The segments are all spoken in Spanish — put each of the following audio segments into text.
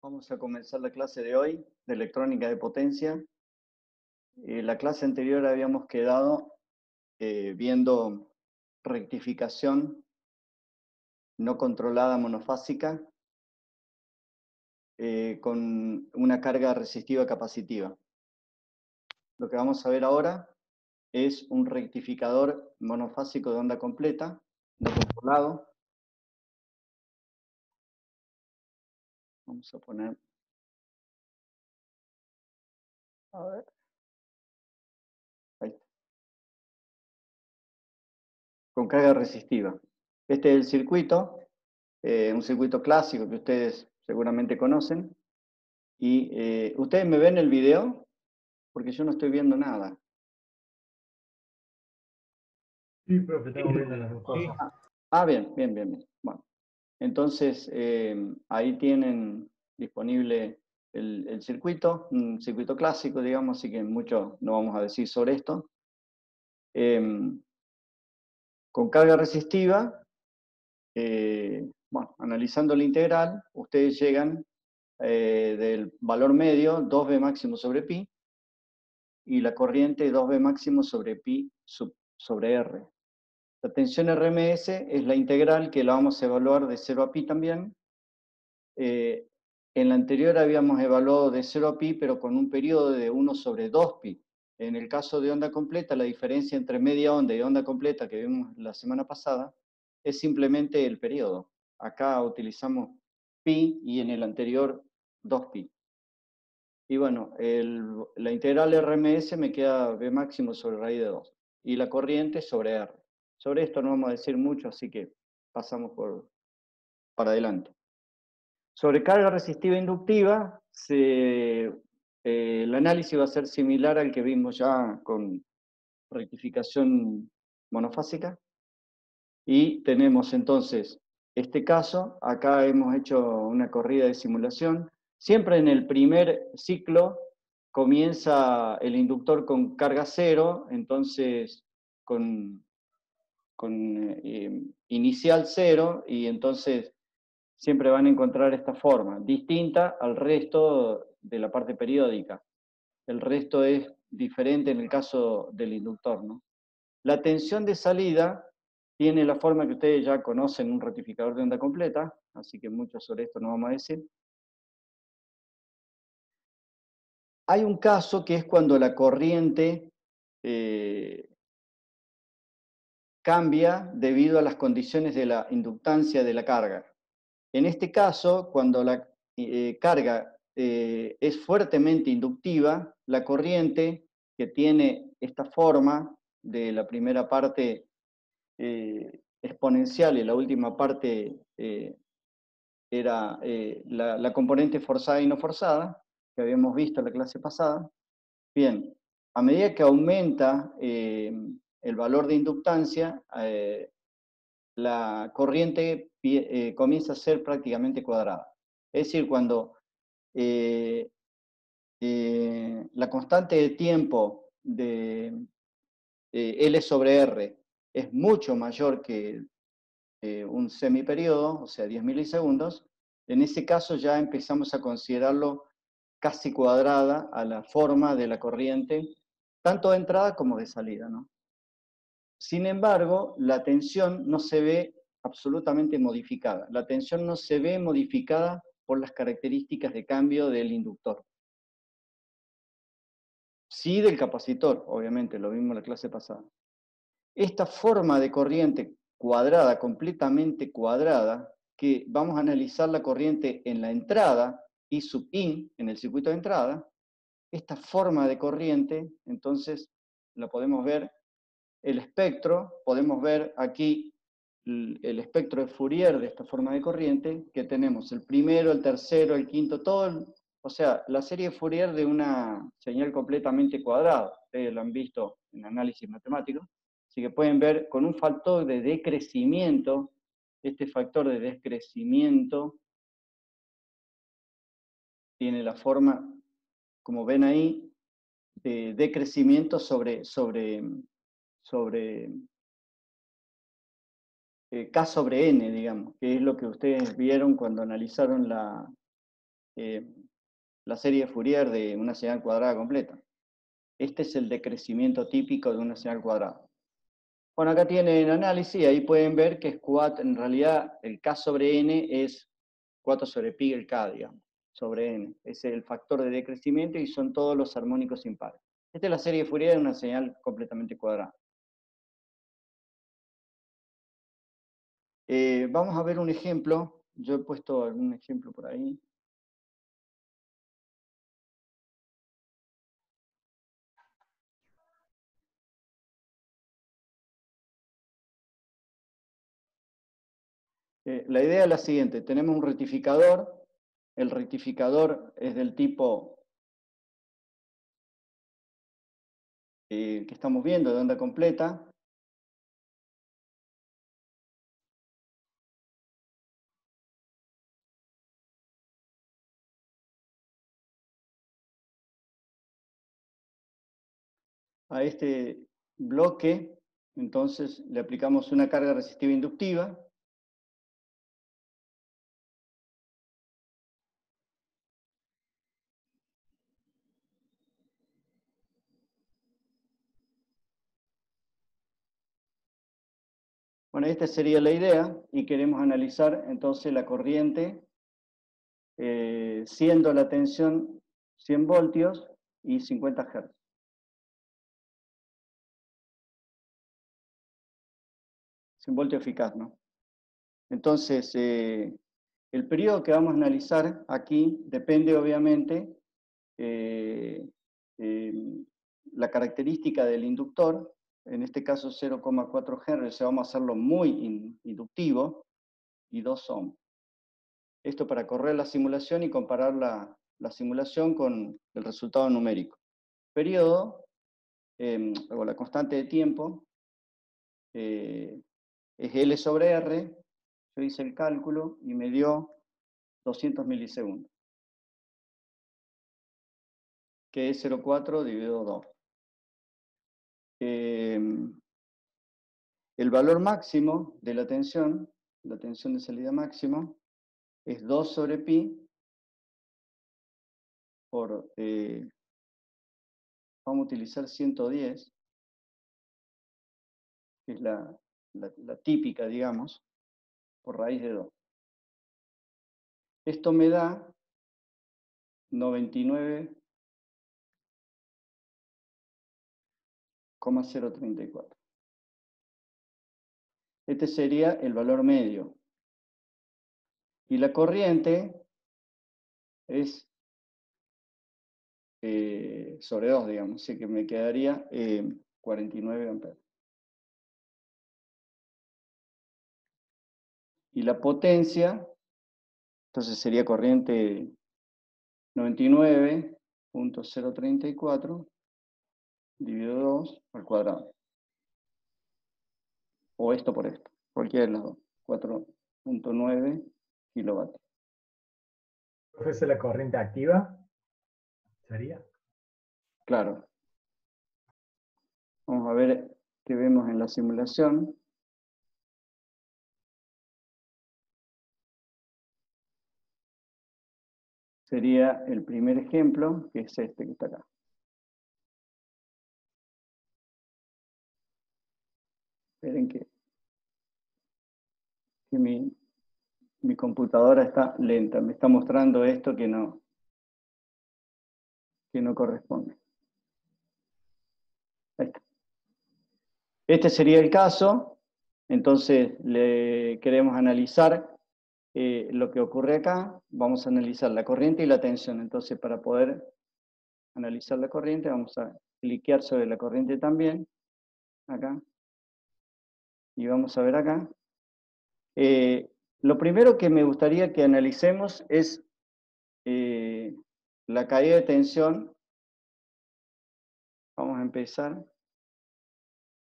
Vamos a comenzar la clase de hoy de electrónica de potencia. La clase anterior habíamos quedado viendo rectificación no controlada monofásica con una carga resistiva capacitiva. Lo que vamos a ver ahora es un rectificador monofásico de onda completa, no controlado. Vamos a poner, a ver, ahí está, con carga resistiva. Este es el circuito, un circuito clásico que ustedes seguramente conocen. Y ¿ustedes me ven el video? Porque yo no estoy viendo nada. Sí, profe, estamos viendo las dos cosas. Bien, bien, bien, bien. Bueno, entonces ahí tienen disponible el circuito, un circuito clásico, digamos, así que mucho no vamos a decir sobre esto. Con carga resistiva, bueno, analizando la integral, ustedes llegan del valor medio 2b máximo sobre pi, y la corriente 2b máximo sobre pi sobre r. La tensión RMS es la integral que la vamos a evaluar de 0 a pi también. En la anterior habíamos evaluado de 0 a pi, pero con un periodo de 1 sobre 2 pi. En el caso de onda completa, la diferencia entre media onda y onda completa que vimos la semana pasada es simplemente el periodo. Acá utilizamos pi y en el anterior 2 pi. Y bueno, la integral RMS me queda B máximo sobre raíz de 2. Y la corriente sobre R. Sobre esto no vamos a decir mucho, así que pasamos para adelante. Sobre carga resistiva inductiva, el análisis va a ser similar al que vimos ya con rectificación monofásica. Y tenemos entonces este caso. Acá hemos hecho una corrida de simulación. Siempre en el primer ciclo comienza el inductor con carga cero, entonces con inicial cero, y entonces siempre van a encontrar esta forma, distinta al resto de la parte periódica. El resto es diferente en el caso del inductor, ¿no? La tensión de salida tiene la forma que ustedes ya conocen, un rectificador de onda completa, así que mucho sobre esto no vamos a decir. Hay un caso que es cuando la corriente cambia debido a las condiciones de la inductancia de la carga. En este caso, cuando la carga es fuertemente inductiva, la corriente que tiene esta forma de la primera parte exponencial y la última parte era la componente forzada y no forzada, que habíamos visto en la clase pasada. Bien, a medida que aumenta el valor de inductancia, la corriente comienza a ser prácticamente cuadrada. Es decir, cuando la constante de tiempo de L sobre R es mucho mayor que un semiperiodo, o sea, 10 milisegundos, en ese caso ya empezamos a considerarlo casi cuadrada a la forma de la corriente, tanto de entrada como de salida, ¿no? Sin embargo, la tensión no se ve absolutamente modificada. La tensión no se ve modificada por las características de cambio del inductor. Sí del capacitor, obviamente, lo vimos en la clase pasada. Esta forma de corriente cuadrada, completamente cuadrada, que vamos a analizar la corriente en la entrada, I sub in, en el circuito de entrada, esta forma de corriente, entonces, la podemos ver, el espectro, podemos ver aquí el espectro de Fourier de esta forma de corriente, que tenemos el primero, el tercero, el quinto, o sea, la serie de Fourier de una señal completamente cuadrada. Ustedes lo han visto en análisis matemático. Así que pueden ver con un factor de decrecimiento, este factor de decrecimiento tiene la forma, como ven ahí, de decrecimiento sobre K sobre N, digamos, que es lo que ustedes vieron cuando analizaron la serie Fourier de una señal cuadrada completa. Este es el decrecimiento típico de una señal cuadrada. Bueno, acá tienen análisis, ahí pueden ver que es 4, en realidad el K sobre N es 4 sobre pi el K, digamos, sobre N. Es el factor de decrecimiento y son todos los armónicos impares. Esta es la serie Fourier de una señal completamente cuadrada. Vamos a ver un ejemplo. Yo he puesto algún ejemplo por ahí. La idea es la siguiente. Tenemos un rectificador. El rectificador es del tipo que estamos viendo, de onda completa. A este bloque, entonces, le aplicamos una carga resistiva inductiva. Bueno, esta sería la idea, y queremos analizar entonces la corriente, siendo la tensión 100 voltios y 50 Hz. Voltio eficaz, ¿no? Entonces, el periodo que vamos a analizar aquí depende obviamente la característica del inductor, en este caso 0,4 Hz, vamos a hacerlo muy inductivo, y 2 ohms. Esto para correr la simulación y comparar la simulación con el resultado numérico. Periodo, o la constante de tiempo, es L sobre R. Yo hice el cálculo y me dio 200 milisegundos, que es 0,4 dividido 2. El valor máximo de la tensión de salida máxima, es 2 sobre pi por, vamos a utilizar 110, que es la típica, digamos, por raíz de 2. Esto me da 99,034. Este sería el valor medio. Y la corriente es sobre 2, digamos, así que me quedaría 49 amperes. Y la potencia, entonces sería corriente 99,034 dividido 2 al cuadrado. O esto por esto, cualquiera de las dos, 4,9 kilovatios. ¿Es la corriente activa? ¿Sería? Claro. Vamos a ver qué vemos en la simulación. Sería el primer ejemplo, que es este que está acá. Esperen que mi computadora está lenta, me está mostrando esto que no corresponde. Ahí está. Este sería el caso, entonces le queremos analizar lo que ocurre acá. Vamos a analizar la corriente y la tensión. Entonces, para poder analizar la corriente, vamos a cliquear sobre la corriente también, acá, y vamos a ver acá. Lo primero que me gustaría que analicemos es la caída de tensión. Vamos a empezar.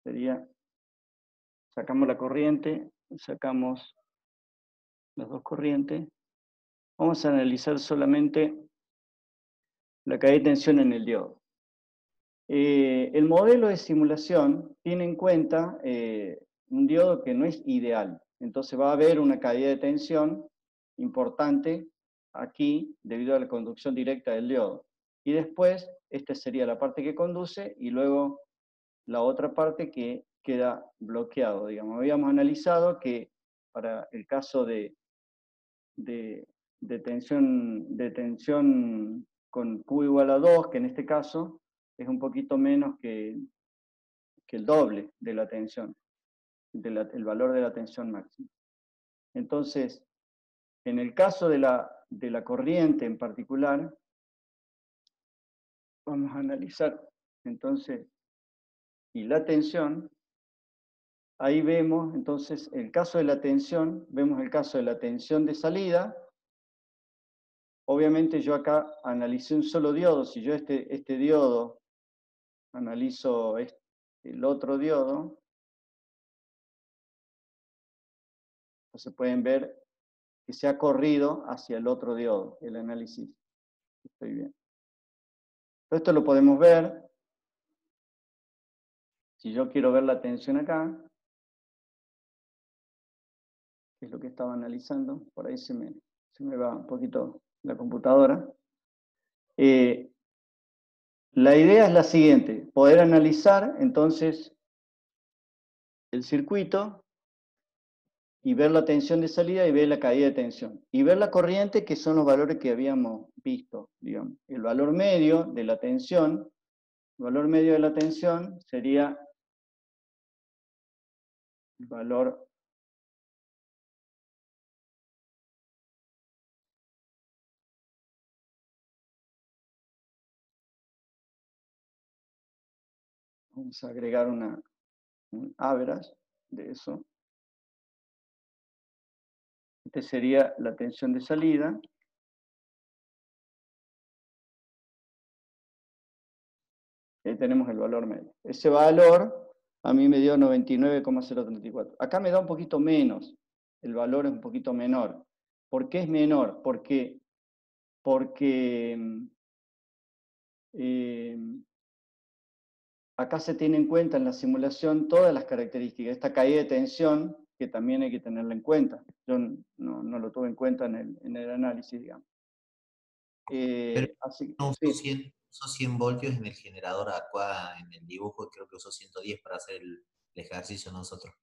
Sería, sacamos la corriente, sacamos las dos corrientes. Vamos a analizar solamente la caída de tensión en el diodo. El modelo de simulación tiene en cuenta un diodo que no es ideal. Entonces va a haber una caída de tensión importante aquí debido a la conducción directa del diodo. Y después, esta sería la parte que conduce y luego la otra parte que queda bloqueado, digamos. Habíamos analizado que para el caso de tensión con Q igual a 2, que en este caso es un poquito menos que el doble de la tensión, el valor de la tensión máxima. Entonces, en el caso de la corriente en particular, vamos a analizar entonces, y la tensión, ahí vemos entonces el caso de la tensión, vemos el caso de la tensión de salida. Obviamente yo acá analicé un solo diodo, si yo este diodo analizo el otro diodo, entonces pueden ver que se ha corrido hacia el otro diodo, el análisis. Estoy bien. Todo esto lo podemos ver. Si yo quiero ver la tensión acá, que es lo que estaba analizando, por ahí se me va un poquito la computadora. La idea es la siguiente, poder analizar entonces el circuito y ver la tensión de salida y ver la caída de tensión. Y ver la corriente, que son los valores que habíamos visto, digamos. El valor medio de la tensión, el valor medio de la tensión sería el valor vamos a agregar un average de eso. Este sería la tensión de salida. Ahí tenemos el valor medio. Ese valor a mí me dio 99,034. Acá me da un poquito menos. El valor es un poquito menor. ¿Por qué es menor? Porque eh, acá se tiene en cuenta en la simulación todas las características. Esta caída de tensión, que también hay que tenerla en cuenta. Yo no lo tuve en cuenta en el análisis, digamos. Pero Así no sí. usó 100 voltios en el generador Aqua en el dibujo, y creo que usó 110 para hacer el ejercicio nosotros.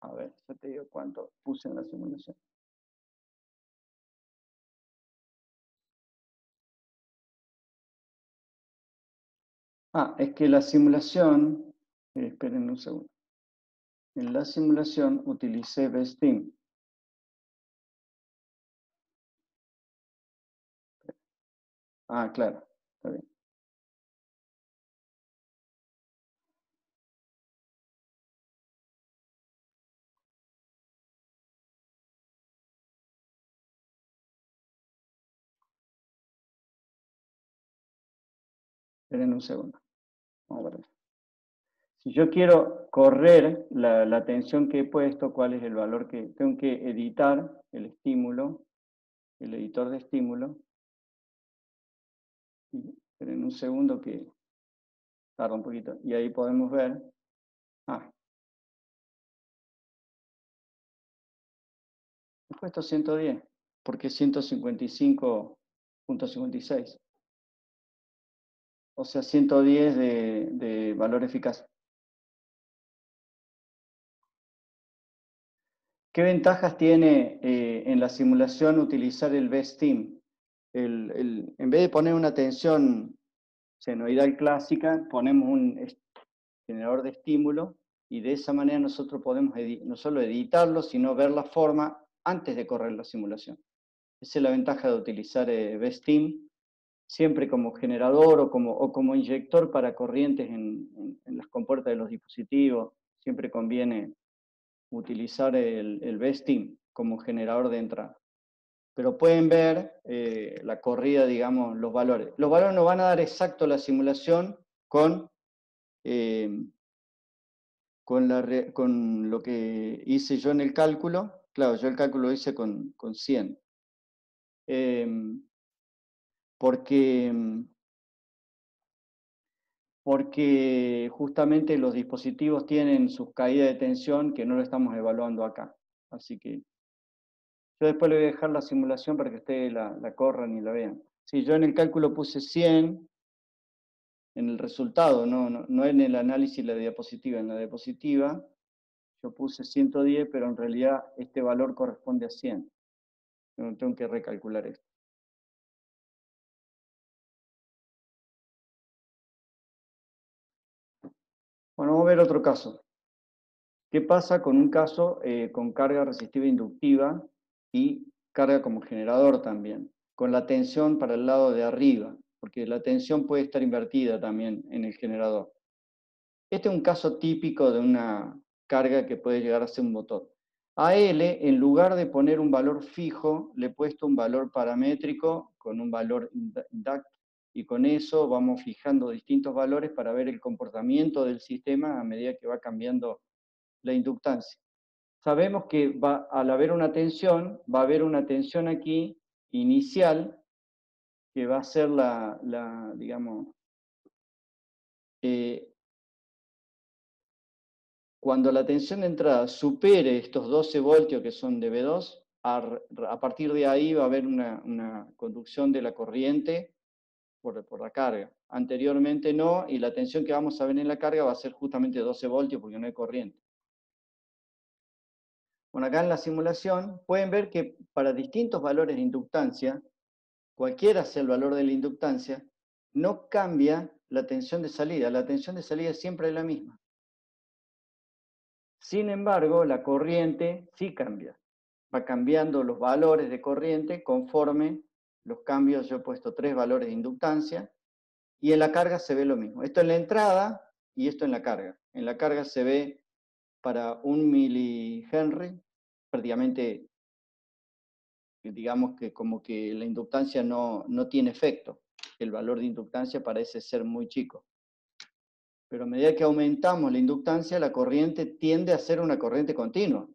A ver, ya te digo cuánto puse en la simulación. Es que la simulación, esperen un segundo. En la simulación utilicé BESTIM. Claro, está bien. Esperen un segundo. Vamos a ver. Si yo quiero correr la tensión que he puesto, ¿cuál es el valor que tengo que editar? El estímulo, el editor de estímulo. Esperen un segundo que tarda un poquito. Y ahí podemos ver. He puesto 110, porque es 155.56. O sea, 110 de valor eficaz. ¿Qué ventajas tiene en la simulación utilizar el BESTIM? En vez de poner una tensión senoidal clásica, ponemos un generador de estímulo y de esa manera nosotros podemos no solo editarlo, sino ver la forma antes de correr la simulación. Esa es la ventaja de utilizar BESTIM, siempre como generador o como inyector para corrientes en las compuertas de los dispositivos. Siempre conviene utilizar el BESTIM como generador de entrada. Pero pueden ver la corrida, digamos, los valores. Los valores nos van a dar exacto la simulación con lo que hice yo en el cálculo. Claro, yo el cálculo lo hice con 100. Porque justamente los dispositivos tienen sus caídas de tensión que no lo estamos evaluando acá. Así que yo después le voy a dejar la simulación para que ustedes la corran y la vean. Sí, yo en el cálculo puse 100, en el resultado, no en el análisis de la diapositiva. En la diapositiva yo puse 110, pero en realidad este valor corresponde a 100. Yo tengo que recalcular esto. Bueno, vamos a ver otro caso. ¿Qué pasa con un caso con carga resistiva inductiva y carga como generador también? Con la tensión para el lado de arriba, porque la tensión puede estar invertida también en el generador. Este es un caso típico de una carga que puede llegar a ser un motor. A L, en lugar de poner un valor fijo, le he puesto un valor paramétrico con un valor induct, y con eso vamos fijando distintos valores para ver el comportamiento del sistema a medida que va cambiando la inductancia. Sabemos que al haber una tensión, va a haber una tensión aquí inicial, que va a ser digamos, cuando la tensión de entrada supere estos 12 voltios que son de V2, a partir de ahí va a haber una conducción de la corriente por la carga. Anteriormente no, y la tensión que vamos a ver en la carga va a ser justamente 12 voltios porque no hay corriente. Bueno, acá en la simulación pueden ver que para distintos valores de inductancia, cualquiera sea el valor de la inductancia, no cambia la tensión de salida. La tensión de salida siempre es la misma. Sin embargo, la corriente sí cambia. Va cambiando los valores de corriente conforme los cambios. Yo he puesto 3 valores de inductancia, y en la carga se ve lo mismo. Esto en la entrada y esto en la carga. En la carga se ve para 1 milihenry, prácticamente, digamos que como que la inductancia no tiene efecto. El valor de inductancia parece ser muy chico. Pero a medida que aumentamos la inductancia, la corriente tiende a ser una corriente continua.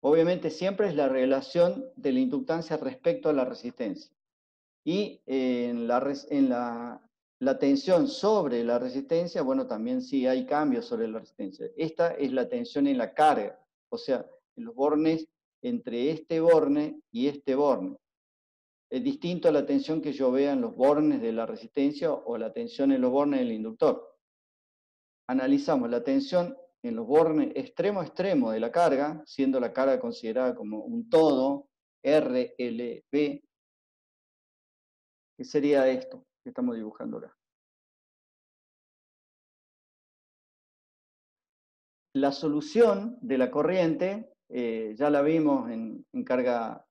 Obviamente siempre es la relación de la inductancia respecto a la resistencia. Y la tensión sobre la resistencia, bueno, también sí hay cambios sobre la resistencia. Esta es la tensión en la carga, o sea, en los bornes entre este borne y este borne. Es distinto a la tensión que yo vea en los bornes de la resistencia o la tensión en los bornes del inductor. Analizamos la tensión en los bornes extremo a extremo de la carga, siendo la carga considerada como un todo, RLB, que sería esto que estamos dibujando acá. La solución de la corriente, ya la vimos en carga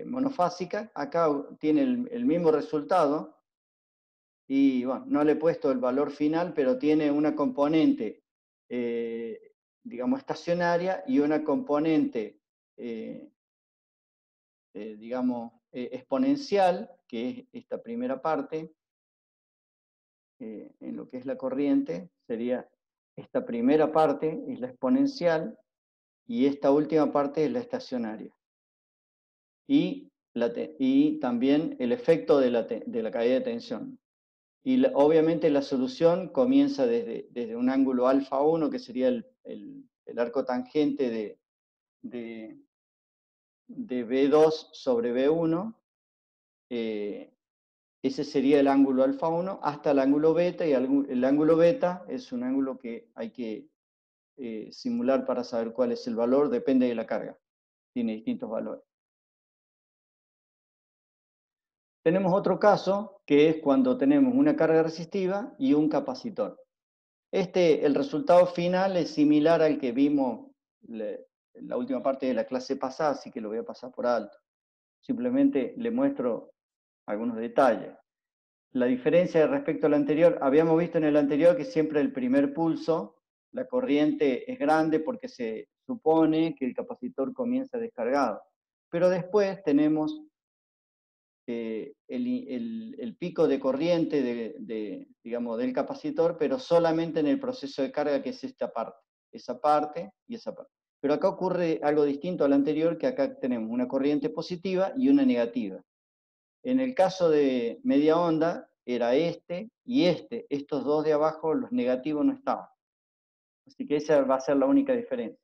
monofásica, acá tiene el mismo resultado, y bueno, no le he puesto el valor final, pero tiene una componente, digamos, estacionaria y una componente, digamos, exponencial, que es esta primera parte, en lo que es la corriente, sería esta primera parte, es la exponencial, y esta última parte es la estacionaria. Y también el efecto de la caída de tensión. Y obviamente la solución comienza desde un ángulo alfa 1, que sería el arco tangente de V2 sobre V1. Ese sería el ángulo alfa 1 hasta el ángulo beta, y el ángulo beta es un ángulo que hay que simular para saber cuál es el valor, depende de la carga. Tiene distintos valores. Tenemos otro caso, que es cuando tenemos una carga resistiva y un capacitor. El resultado final es similar al que vimos en la última parte de la clase pasada, así que lo voy a pasar por alto. Simplemente le muestro algunos detalles. La diferencia respecto al anterior, habíamos visto en el anterior que siempre el primer pulso, la corriente es grande porque se supone que el capacitor comienza descargado. Pero después tenemos el pico de corriente digamos, del capacitor, pero solamente en el proceso de carga, que es esta parte. Esa parte y esa parte. Pero acá ocurre algo distinto al anterior, que acá tenemos una corriente positiva y una negativa. En el caso de media onda, era este y este. Estos dos de abajo, los negativos, no estaban. Así que esa va a ser la única diferencia.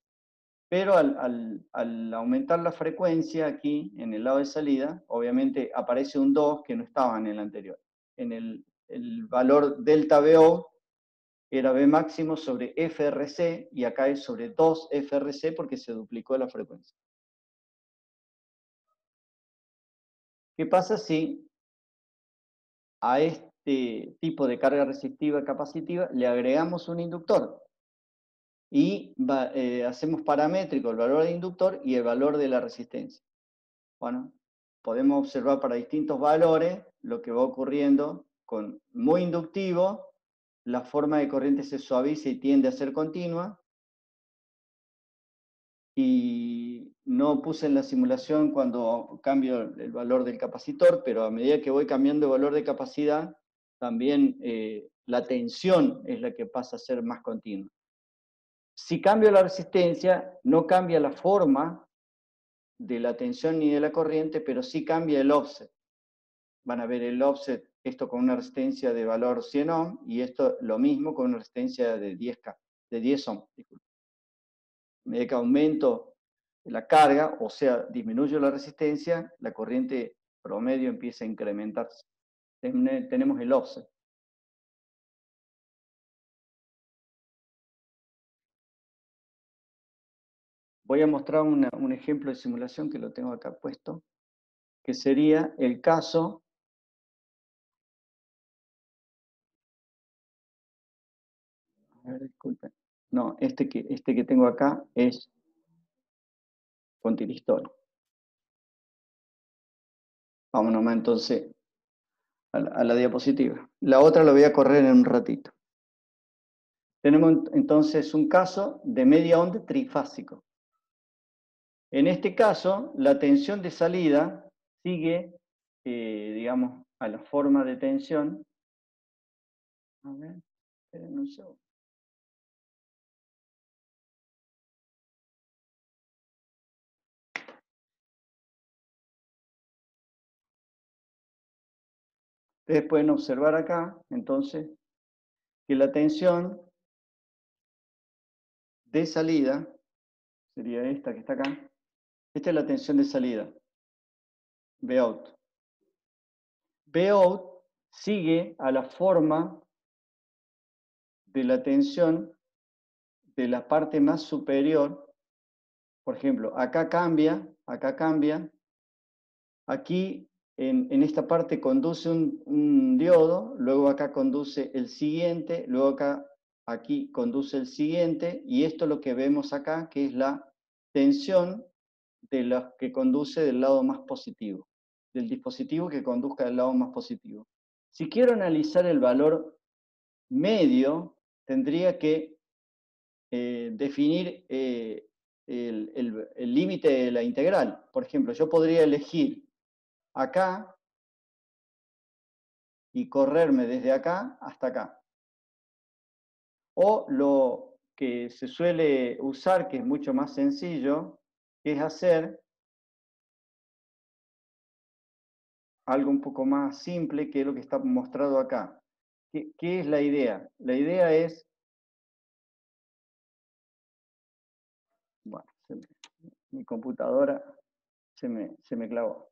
Pero al aumentar la frecuencia aquí, en el lado de salida, obviamente aparece un 2 que no estaba en el anterior. En el valor delta VO era B máximo sobre FRC, y acá es sobre 2 FRC porque se duplicó la frecuencia. ¿Qué pasa si a este tipo de carga resistiva capacitiva le agregamos un inductor? Y hacemos paramétrico el valor del inductor y el valor de la resistencia. Bueno, podemos observar para distintos valores lo que va ocurriendo con muy inductivo, la forma de corriente se suaviza y tiende a ser continua. Y no puse en la simulación cuando cambio el valor del capacitor, pero a medida que voy cambiando el valor de capacidad, también la tensión es la que pasa a ser más continua. Si cambio la resistencia, no cambia la forma de la tensión ni de la corriente, pero sí cambia el offset. Van a ver el offset, esto con una resistencia de valor 100 ohm, y esto lo mismo con una resistencia de 10K, de 10 ohm. Disculpe. A medida que aumento la carga, o sea, disminuyo la resistencia, la corriente promedio empieza a incrementarse. Tenemos el offset. Voy a mostrar un ejemplo de simulación que lo tengo acá puesto, que sería el caso a ver, disculpen. No, este que tengo acá es con tiristol. Vamos nomás entonces a la diapositiva. La otra la voy a correr en un ratito. Tenemos entonces un caso de media onda trifásico. En este caso, la tensión de salida sigue, digamos, a la forma de tensión. A ver, esperen un segundo. Ustedes pueden observar acá, entonces, que la tensión de salida, sería esta que está acá, esta es la tensión de salida, Vout. Vout sigue a la forma de la tensión de la parte más superior. Por ejemplo, acá cambia, aquí en esta parte conduce un diodo, luego acá conduce el siguiente, luego aquí conduce el siguiente, y esto es lo que vemos acá, que es la tensión de la que conduce del lado más positivo, del dispositivo que conduzca del lado más positivo. Si quiero analizar el valor medio, tendría que definir el límite de la integral. Por ejemplo, yo podría elegir acá y correrme desde acá hasta acá. O lo que se suele usar, que es mucho más sencillo, es hacer algo un poco más simple, que es lo que está mostrado acá. ¿Qué es la idea? La idea es, bueno, mi computadora se me clavó.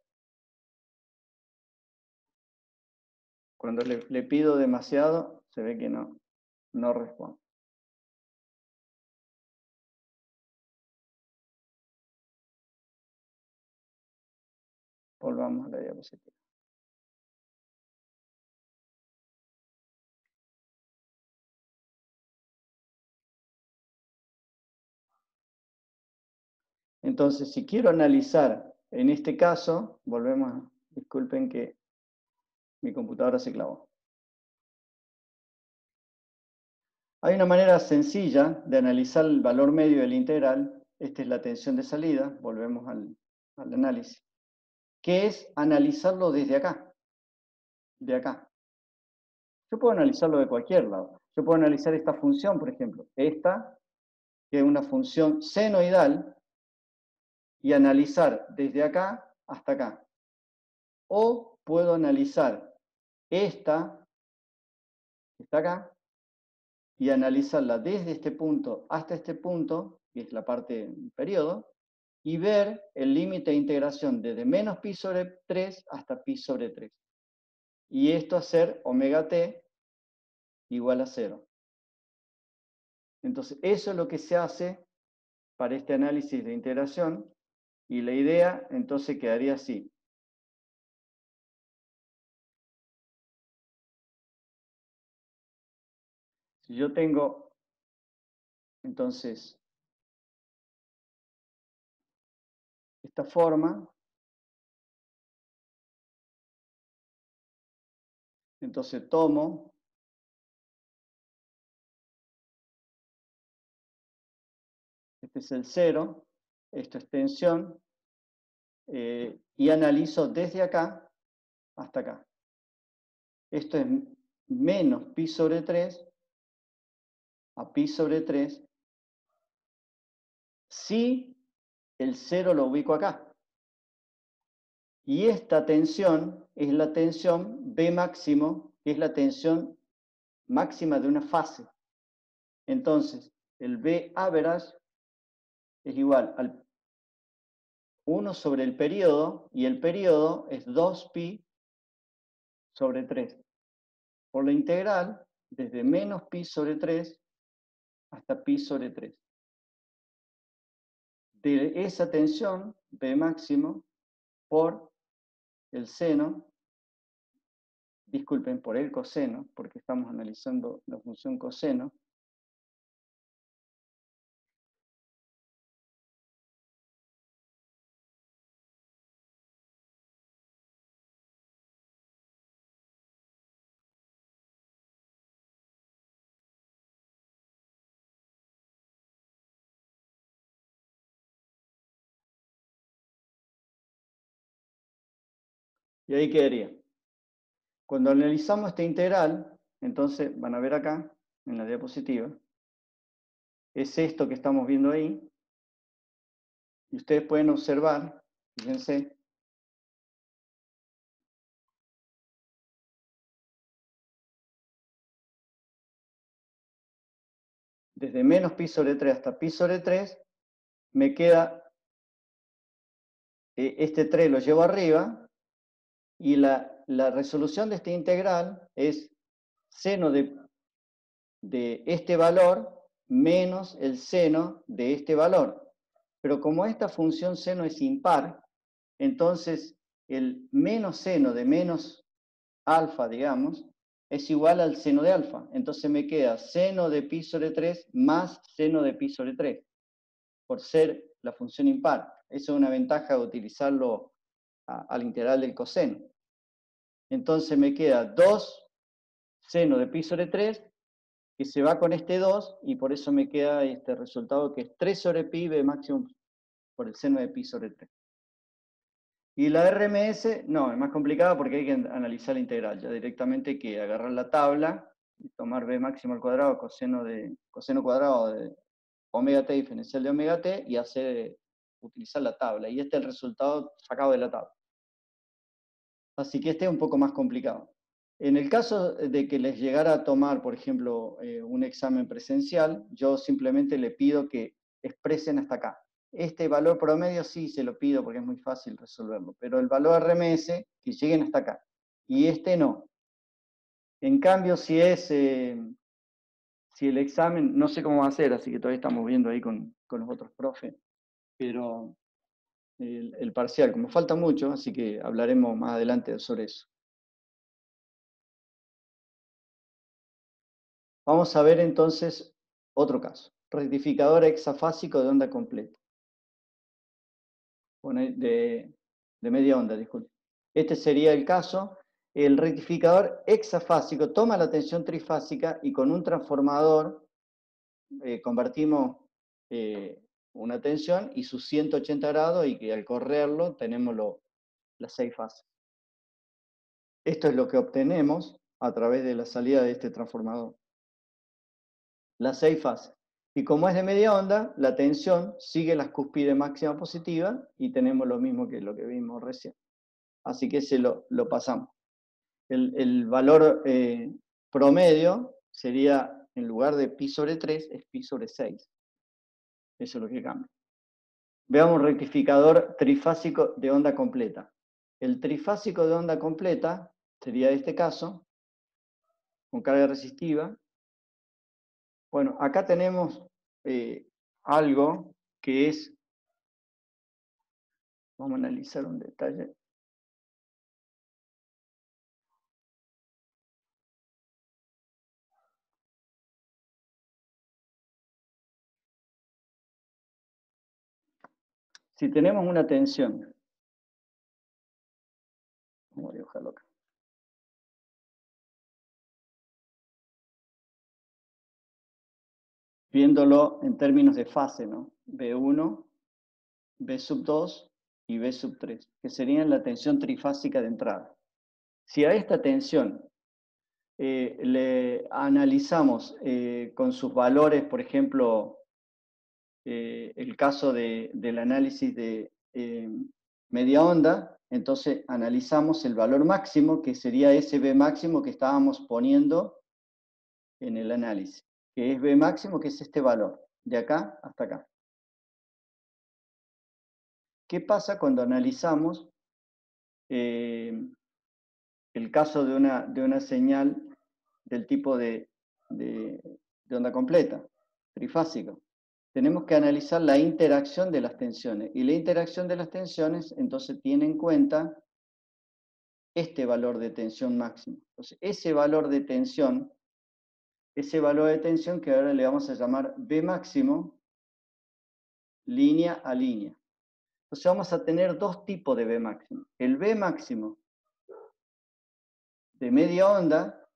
Cuando le pido demasiado, se ve que no responde. Volvamos a la diapositiva. Entonces, si quiero analizar, en este caso, disculpen que mi computadora se clavó. Hay una manera sencilla de analizar el valor medio del integral. Esta es la tensión de salida, volvemos al análisis, que es analizarlo desde acá, de acá. Yo puedo analizarlo de cualquier lado. Yo puedo analizar esta función, por ejemplo, esta, que es una función senoidal, y analizar desde acá hasta acá. O puedo analizar esta, que está acá, y analizarla desde este punto hasta este punto, que es la parte del periodo, y ver el límite de integración desde menos pi sobre 3 hasta pi sobre 3. Y esto hacer omega t igual a 0. Entonces, eso es lo que se hace para este análisis de integración, y la idea entonces quedaría así. Si yo tengo, entonces, esta forma, entonces tomo este es el 0, esto es tensión, y analizo desde acá hasta acá. Esto es menos pi sobre 3 a pi sobre 3, si el 0 lo ubico acá. Y esta tensión es la tensión B máximo, que es la tensión máxima de una fase. Entonces, el B average es igual al 1 sobre el periodo, y el periodo es 2pi sobre 3. Por la integral, desde menos pi sobre 3 hasta pi sobre 3. De esa tensión, B máximo, por el seno, disculpen, por el coseno, porque estamos analizando la función coseno, y ahí quedaría. Cuando analizamos esta integral, entonces van a ver acá, en la diapositiva, es esto que estamos viendo ahí, y ustedes pueden observar, fíjense, desde menos pi sobre 3 hasta pi sobre 3, me queda, este 3 lo llevo arriba, y la resolución de esta integral es seno de este valor menos el seno de este valor. Pero como esta función seno es impar, entonces el menos seno de menos alfa, digamos, es igual al seno de alfa. Entonces me queda seno de pi sobre 3 más seno de pi sobre 3, por ser la función impar. Esa es una ventaja de utilizarlo al integral del coseno. Entonces me queda 2 seno de pi sobre 3, que se va con este 2, y por eso me queda este resultado que es 3 sobre pi b máximo por el seno de pi sobre 3. Y la RMS, no, es más complicada porque hay que analizar la integral. Ya directamente hay que agarrar la tabla y tomar b máximo al cuadrado, coseno cuadrado de omega t diferencial de omega t, y utilizar la tabla. Y este es el resultado sacado de la tabla. Así que este es un poco más complicado. En el caso de que les llegara a tomar, por ejemplo, un examen presencial, yo simplemente le pido que expresen hasta acá. Este valor promedio sí se lo pido porque es muy fácil resolverlo, pero el valor RMS, que lleguen hasta acá. Y este no. En cambio, si el examen, no sé cómo va a ser, así que todavía estamos viendo ahí con los otros profes, pero el parcial, como falta mucho, así que hablaremos más adelante sobre eso. Vamos a ver entonces otro caso. Rectificador hexafásico de onda completa. De media onda, disculpe. Este sería el caso. El rectificador hexafásico toma la tensión trifásica y con un transformador convertimos una tensión y sus 180 grados, y que al correrlo tenemos las 6 fases. Esto es lo que obtenemos a través de la salida de este transformador. Las 6 fases. Y como es de media onda, la tensión sigue las cúspides máxima positiva y tenemos lo mismo que lo que vimos recién. Así que ese lo pasamos. El valor promedio sería, en lugar de pi sobre 3, es pi sobre 6. Eso es lo que cambia. Veamos un rectificador trifásico de onda completa. El trifásico de onda completa sería este caso, con carga resistiva. Bueno, acá tenemos algo que es, vamos a analizar un detalle. Si tenemos una tensión, vamos a dibujarlo acá. Viéndolo en términos de fase, ¿no? B1, B sub 2 y B sub 3, que serían la tensión trifásica de entrada. Si a esta tensión le analizamos con sus valores, por ejemplo, el caso del análisis de media onda, entonces analizamos el valor máximo, que sería ese B máximo que estábamos poniendo en el análisis, que es B máximo, que es este valor, de acá hasta acá. ¿Qué pasa cuando analizamos el caso de una señal del tipo de onda completa, trifásico? Tenemos que analizar la interacción de las tensiones. Y la interacción de las tensiones, entonces, tiene en cuenta este valor de tensión máximo. Entonces, ese valor de tensión que ahora le vamos a llamar B máximo, línea a línea. Entonces, vamos a tener dos tipos de B máximo. El B máximo de media onda,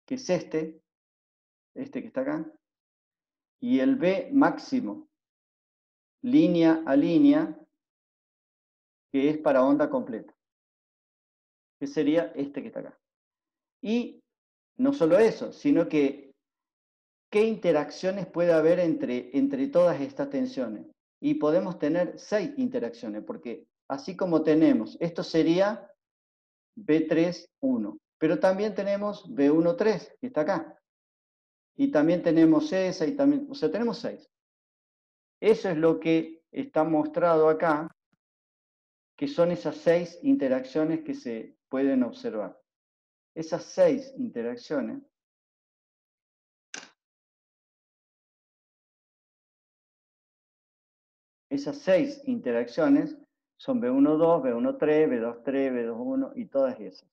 que es este que está acá, y el B máximo, línea a línea, que es para onda completa, que sería este que está acá. Y no solo eso, sino que qué interacciones puede haber entre todas estas tensiones. Y podemos tener 6 interacciones, porque así como tenemos, esto sería B3,1, pero también tenemos B1,3, que está acá. Y también tenemos esa, y también, o sea, tenemos 6. Eso es lo que está mostrado acá, que son esas 6 interacciones que se pueden observar. Esas 6 interacciones son B1,2, B1,3, B2,3, B2,1 y todas esas.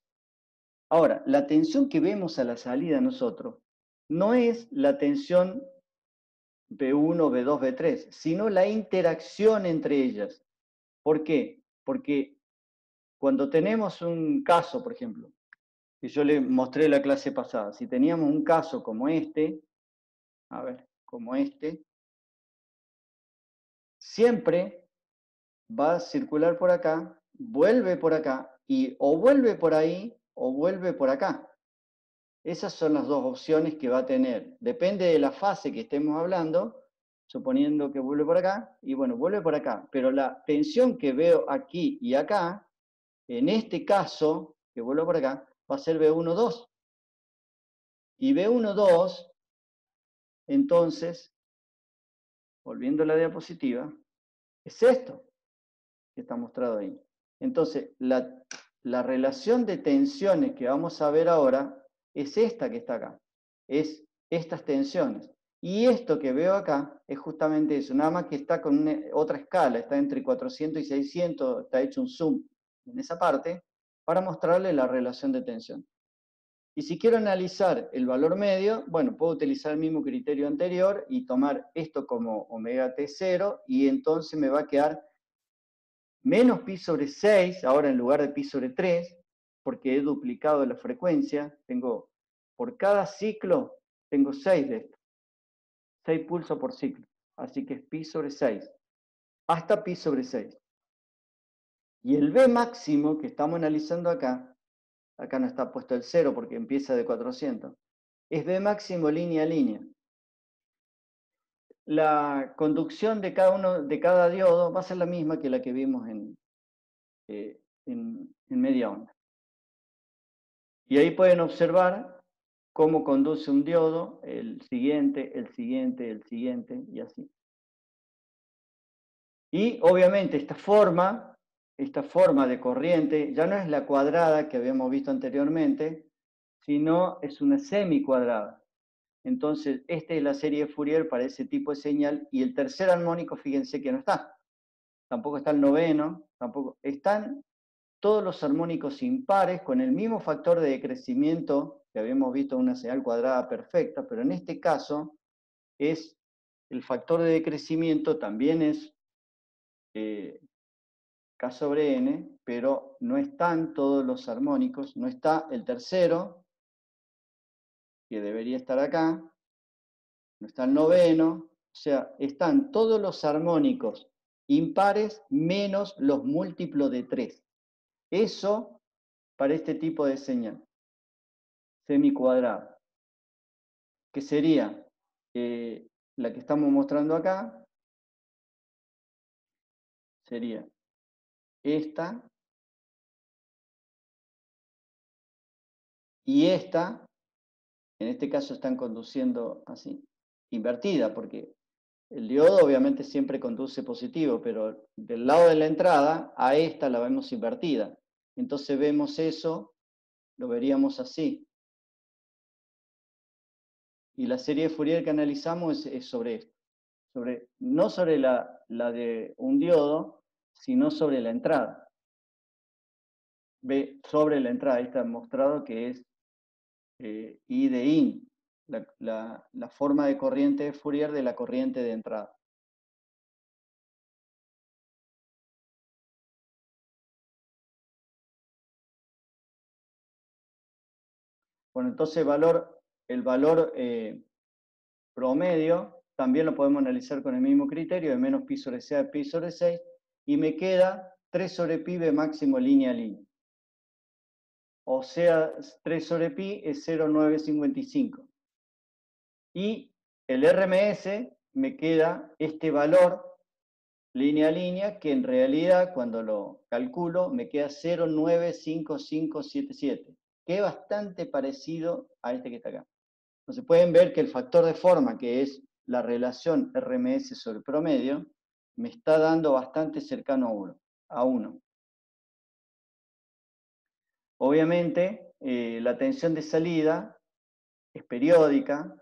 Ahora, la tensión que vemos a la salida nosotros no es la tensión B1, B2, B3, sino la interacción entre ellas. ¿Por qué? Porque cuando tenemos un caso, por ejemplo, que yo le mostré la clase pasada, si teníamos un caso como este, a ver, como este, siempre va a circular por acá, vuelve por acá, y o vuelve por ahí o vuelve por acá. Esas son las dos opciones que va a tener. Depende de la fase que estemos hablando, suponiendo que vuelve por acá, y bueno, vuelve por acá. Pero la tensión que veo aquí y acá, en este caso, que vuelve por acá, va a ser B1,2. Y B1,2, entonces, volviendo a la diapositiva, es esto que está mostrado ahí. Entonces, la relación de tensiones que vamos a ver ahora es esta que está acá. Es estas tensiones. Y esto que veo acá es justamente eso, nada más que está con otra escala, está entre 400 y 600, está hecho un zoom en esa parte, para mostrarle la relación de tensión. Y si quiero analizar el valor medio, bueno, puedo utilizar el mismo criterio anterior y tomar esto como omega T0, y entonces me va a quedar menos pi sobre 6, ahora en lugar de pi sobre 3, porque he duplicado la frecuencia, por cada ciclo, tengo 6 de estos, 6 pulsos por ciclo, así que es pi sobre 6, hasta pi sobre 6. Y el B máximo que estamos analizando acá no está puesto el 0 porque empieza de 400, es B máximo línea a línea. La conducción de cada diodo va a ser la misma que la que vimos en media onda. Y ahí pueden observar cómo conduce un diodo, el siguiente, el siguiente, el siguiente, y así. Y obviamente esta forma de corriente ya no es la cuadrada que habíamos visto anteriormente, sino es una semicuadrada. Entonces, esta es la serie de Fourier para ese tipo de señal, y el tercer armónico, fíjense que no está. Tampoco está el noveno, tampoco. Están todos los armónicos impares con el mismo factor de decrecimiento que habíamos visto en una señal cuadrada perfecta, pero en este caso es el factor de decrecimiento también es K sobre N, pero no están todos los armónicos, no está el tercero, que debería estar acá, no está el noveno, o sea, están todos los armónicos impares menos los múltiplos de 3. Eso para este tipo de señal semicuadrada, que sería la que estamos mostrando acá, sería esta y esta, en este caso están conduciendo así, invertida, porque el diodo obviamente siempre conduce positivo, pero del lado de la entrada a esta la vemos invertida. Entonces vemos eso, lo veríamos así. Y la serie de Fourier que analizamos es sobre esto. No sobre la de un diodo, sino sobre la entrada. Ve sobre la entrada, ahí está mostrado que es I de IN, la forma de corriente de Fourier de la corriente de entrada. Bueno, entonces el valor promedio también lo podemos analizar con el mismo criterio, de menos pi sobre c a pi sobre 6, y me queda 3 sobre pi de máximo línea a línea. O sea, 3 sobre pi es 0,955. Y el RMS me queda este valor línea a línea, que en realidad cuando lo calculo me queda 0,95577, que es bastante parecido a este que está acá. Entonces pueden ver que el factor de forma, que es la relación RMS sobre promedio, me está dando bastante cercano a 1. Obviamente, la tensión de salida es periódica,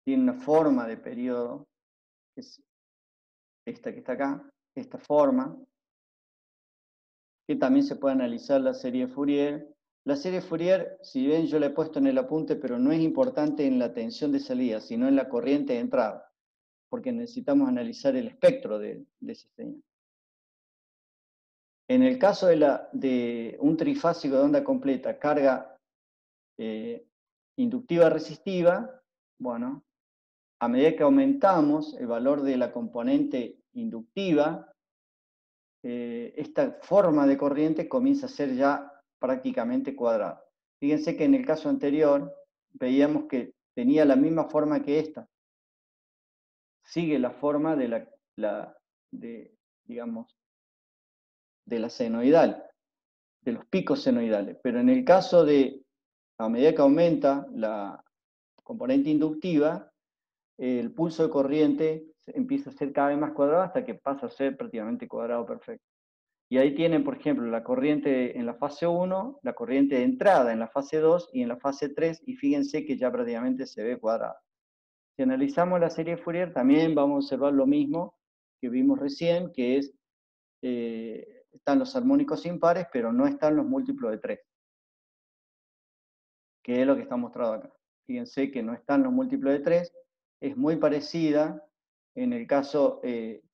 tiene una forma de periodo, que es esta que está acá, esta forma, que también se puede analizar la serie de Fourier. La serie de Fourier, si bien yo la he puesto en el apunte, pero no es importante en la tensión de salida, sino en la corriente de entrada, porque necesitamos analizar el espectro de ese señal. En el caso de un trifásico de onda completa, carga inductiva resistiva, bueno, a medida que aumentamos el valor de la componente inductiva, esta forma de corriente comienza a ser ya prácticamente cuadrada. Fíjense que en el caso anterior veíamos que tenía la misma forma que esta. Sigue la forma de digamos, de la senoidal, de los picos senoidales. Pero en el caso de, a medida que aumenta la componente inductiva, el pulso de corriente empieza a ser cada vez más cuadrado hasta que pasa a ser prácticamente cuadrado perfecto. Y ahí tienen, por ejemplo, la corriente en la fase 1, la corriente de entrada en la fase 2 y en la fase 3, y fíjense que ya prácticamente se ve cuadrada. Si analizamos la serie Fourier, también vamos a observar lo mismo que vimos recién, que es, están los armónicos impares, pero no están los múltiplos de 3, que es lo que está mostrado acá. Fíjense que no están los múltiplos de 3, es muy parecida en el caso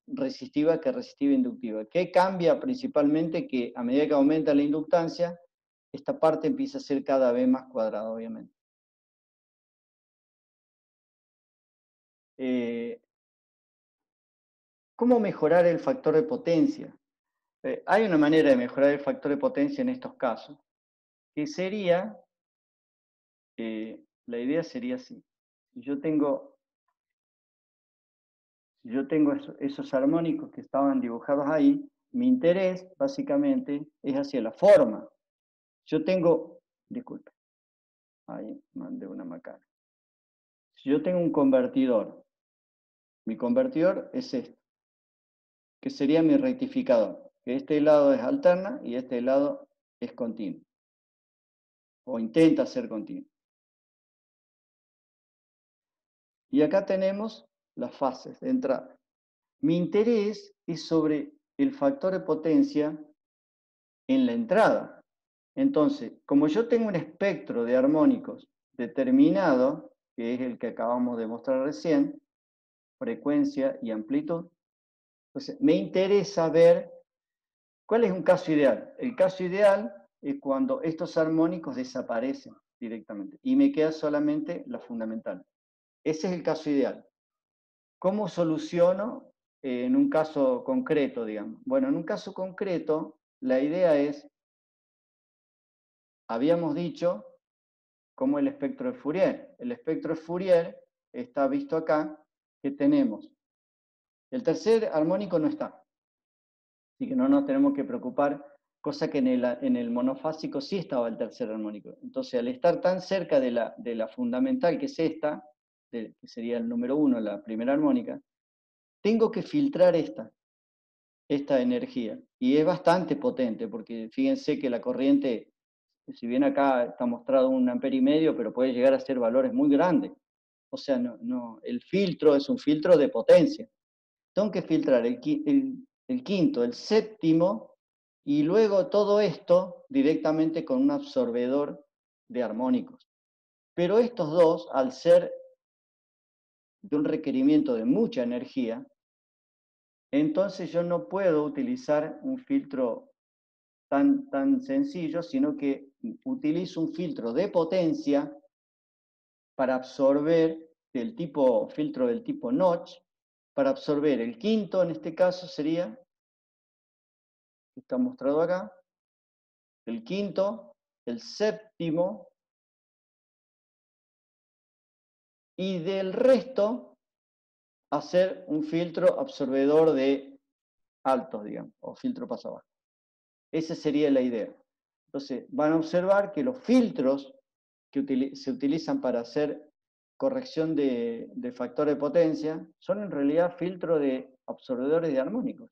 resistiva que resistiva inductiva. ¿Qué cambia principalmente? Que a medida que aumenta la inductancia, esta parte empieza a ser cada vez más cuadrada, obviamente. ¿Cómo mejorar el factor de potencia? Hay una manera de mejorar el factor de potencia en estos casos, que sería, la idea sería así. Si yo tengo esos armónicos que estaban dibujados ahí, mi interés básicamente es hacia la forma. Yo tengo, disculpe, Ahí mandé una macana. Si yo tengo un convertidor, mi convertidor es este, que sería mi rectificador, que este lado es alterna y este lado es continuo, o intenta ser continuo. Y acá tenemos las fases de entrada. Mi interés es sobre el factor de potencia en la entrada. Entonces, como yo tengo un espectro de armónicos determinado, que es el que acabamos de mostrar recién, frecuencia y amplitud, entonces me interesa ver cuál es un caso ideal. El caso ideal es cuando estos armónicos desaparecen directamente y me queda solamente la fundamental. Ese es el caso ideal. ¿Cómo soluciono en un caso concreto, digamos? Bueno, en un caso concreto, la idea es, habíamos dicho, como el espectro de Fourier. El espectro de Fourier está visto acá, que tenemos. El tercer armónico no está, así que no nos tenemos que preocupar, cosa que en el monofásico sí estaba el tercer armónico. Entonces, al estar tan cerca de la fundamental, que es esta, que sería el número 1, la primera armónica, tengo que filtrar esta energía. Y es bastante potente, porque fíjense que la corriente, si bien acá está mostrado 1,5 amperes, pero puede llegar a ser valores muy grandes. O sea, el filtro es un filtro de potencia. Tengo que filtrar el quinto, el séptimo, y luego todo esto directamente con un absorbedor de armónicos. Pero estos dos, al ser de un requerimiento de mucha energía, entonces yo no puedo utilizar un filtro tan sencillo, sino que utilizo un filtro de potencia para absorber filtro del tipo notch, para absorber el quinto, en este caso sería, está mostrado acá, el quinto, el séptimo, y del resto hacer un filtro absorbedor de altos, digamos, o filtro paso abajo. Esa sería la idea. Entonces, van a observar que los filtros que se utilizan para hacer corrección de factor de potencia son en realidad filtros de absorbedores de armónicos.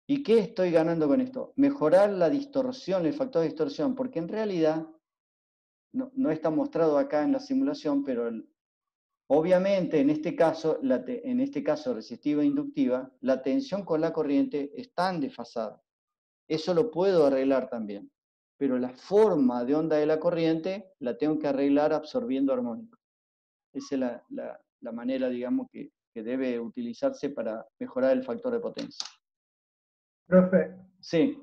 ¿Y qué estoy ganando con esto? Mejorar la distorsión, el factor de distorsión, porque en realidad no está mostrado acá en la simulación, pero obviamente en este caso resistiva e inductiva, la tensión con la corriente está desfasada. Eso lo puedo arreglar también, pero la forma de onda de la corriente la tengo que arreglar absorbiendo armónicos. Esa es la manera, digamos, que debe utilizarse para mejorar el factor de potencia. Profe, Sí.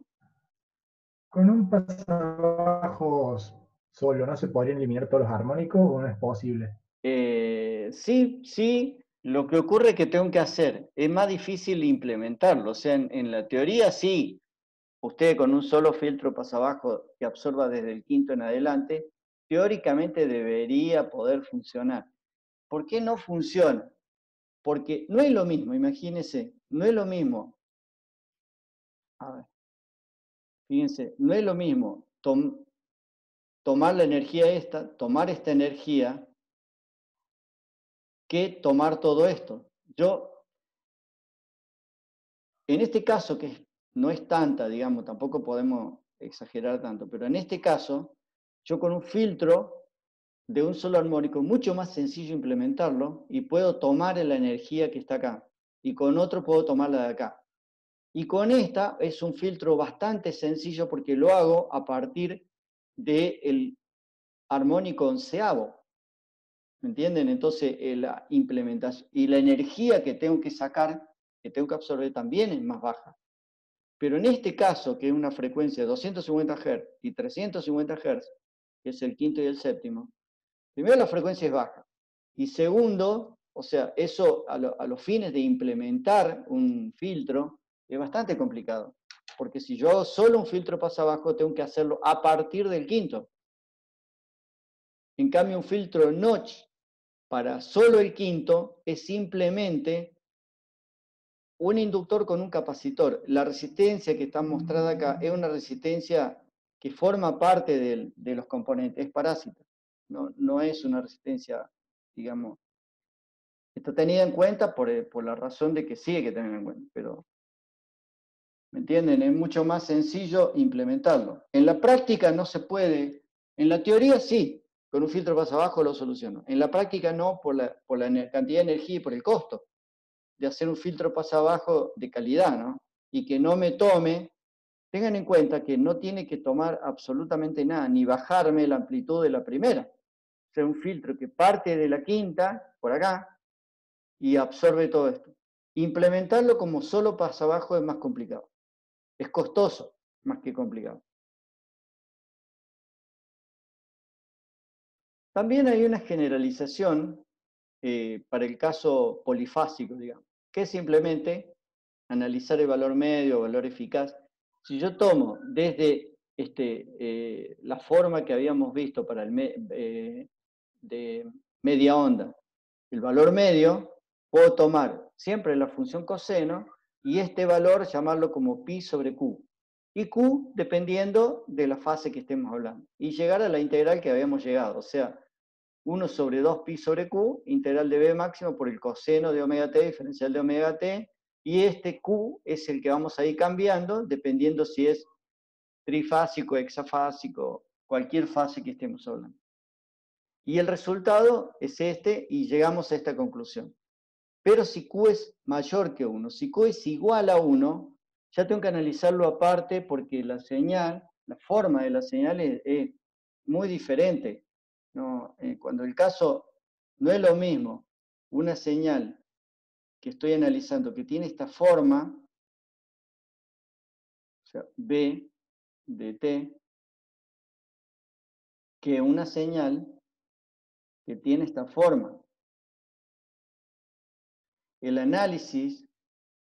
con un pasabajos solo, ¿no se podrían eliminar todos los armónicos o no es posible? Sí. Lo que ocurre es que tengo que hacer, es más difícil implementarlo. O sea, en la teoría sí, usted con un solo filtro pasabajo que absorba desde el quinto en adelante, teóricamente debería poder funcionar. ¿Por qué no funciona? Porque no es lo mismo, imagínense, no es lo mismo. A ver, fíjense, no es lo mismo tomar la energía tomar esta energía, que tomar todo esto. En este caso, que no es tanta, digamos, tampoco podemos exagerar tanto, pero en este caso, yo con un filtro de un solo armónico, mucho más sencillo implementarlo, y puedo tomar la energía que está acá, y con otro puedo tomarla de acá. Y con esta es un filtro bastante sencillo porque lo hago a partir del armónico onceavo. ¿Me entienden? Entonces, la implementación y la energía que tengo que sacar, que tengo que absorber también es más baja. Pero en este caso, que es una frecuencia de 250 Hz y 350 Hz, que es el quinto y el séptimo, primero la frecuencia es baja. Y segundo, o sea, eso a los fines de implementar un filtro es bastante complicado. Porque si yo hago solo un filtro paso abajo, tengo que hacerlo a partir del quinto. En cambio, un filtro notch para solo el quinto es simplemente un inductor con un capacitor. La resistencia que está mostrada acá es una resistencia que forma parte de los componentes, es parásita. No es una resistencia, digamos, está tenida en cuenta por la razón de que sí hay que tener en cuenta, pero, ¿me entienden? Es mucho más sencillo implementarlo. En la práctica no se puede, en la teoría sí, con un filtro pasa abajo lo soluciono. En la práctica no, por la cantidad de energía y por el costo de hacer un filtro pasa abajo de calidad, ¿no? Y que no me tome, tengan en cuenta que no tiene que tomar absolutamente nada, ni bajarme la amplitud de la primera. O sea, un filtro que parte de la quinta, por acá, y absorbe todo esto. Implementarlo como solo pasa abajo es más complicado. Es costoso, más que complicado. También hay una generalización para el caso polifásico, digamos, que es simplemente analizar el valor medio, valor eficaz. Si yo tomo desde la forma que habíamos visto para de media onda, el valor medio, puedo tomar siempre la función coseno y este valor llamarlo como pi sobre q. Y q dependiendo de la fase que estemos hablando. Y llegar a la integral que habíamos llegado, o sea, 1 sobre 2 pi sobre q, integral de b máximo por el coseno de omega t, diferencial de omega t, y este q es el que vamos a ir cambiando, dependiendo si es trifásico, hexafásico, cualquier fase que estemos hablando. Y el resultado es este, y llegamos a esta conclusión. Pero si q es mayor que 1, si q es igual a 1, ya tengo que analizarlo aparte porque la señal, la forma de la señal es muy diferente. ¿No? Cuando el caso no es lo mismo, una señal que estoy analizando que tiene esta forma, o sea, B de t, que una señal que tiene esta forma. El análisis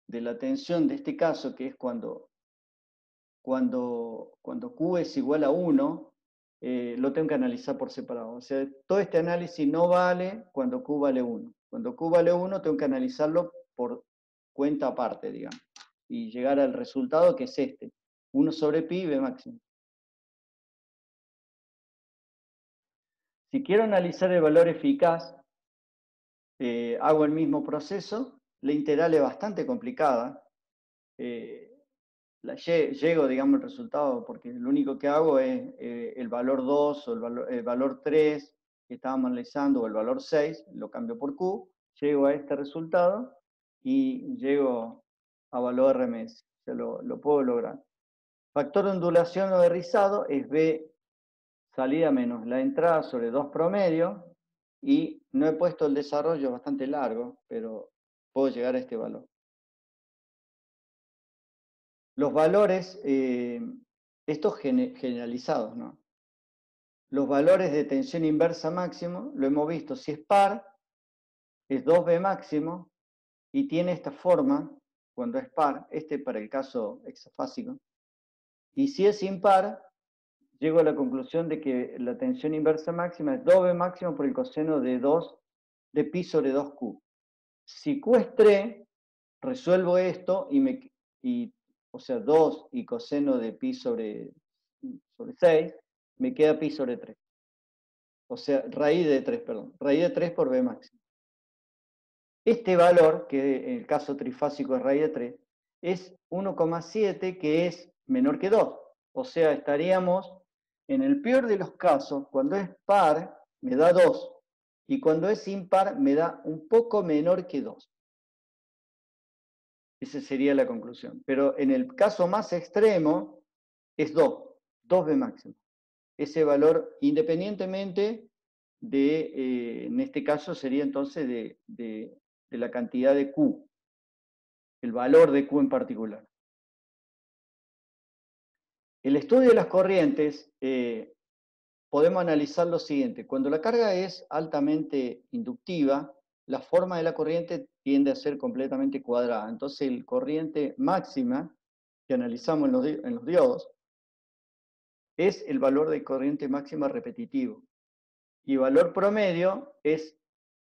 de la tensión de este caso, que es cuando Q es igual a 1, lo tengo que analizar por separado. O sea, todo este análisis no vale cuando Q vale 1. Cuando Q vale 1, tengo que analizarlo por cuenta aparte, digamos, y llegar al resultado que es este, 1 sobre pi, B máximo. Si quiero analizar el valor eficaz, hago el mismo proceso. La integral es bastante complicada. Llego, digamos, al resultado, porque lo único que hago es el valor 2 o el valor 3 que estábamos analizando, o el valor 6, lo cambio por Q, llego a este resultado y llego a valor RMS. O sea, lo puedo lograr. Factor de ondulación o de rizado es B salida menos la entrada sobre 2 promedio, y no he puesto el desarrollo, bastante largo, pero puedo llegar a este valor. Los valores, estos generalizados, ¿no? Los valores de tensión inversa máximo, lo hemos visto, si es par, es 2B máximo, y tiene esta forma, cuando es par, para el caso hexafásico, y si es impar, llego a la conclusión de que la tensión inversa máxima es 2B máximo por el coseno de 2 de pi sobre 2Q. Si Q es 3, resuelvo esto o sea, 2 y coseno de pi sobre 6, me queda pi sobre 3. O sea, raíz de 3, perdón. Raíz de 3 por B máximo. Este valor, que en el caso trifásico es raíz de 3, es 1,7, que es menor que 2. O sea, estaríamos, en el peor de los casos, cuando es par, me da 2. Y cuando es impar, me da un poco menor que 2. Esa sería la conclusión. Pero en el caso más extremo, es 2. 2B máximo. Ese valor, independientemente en este caso sería entonces de la cantidad de Q, el valor de Q en particular. El estudio de las corrientes, podemos analizar lo siguiente. Cuando la carga es altamente inductiva, la forma de la corriente tiende a ser completamente cuadrada. Entonces, la corriente máxima que analizamos en los diodos es el valor de corriente máxima repetitivo. Y valor promedio es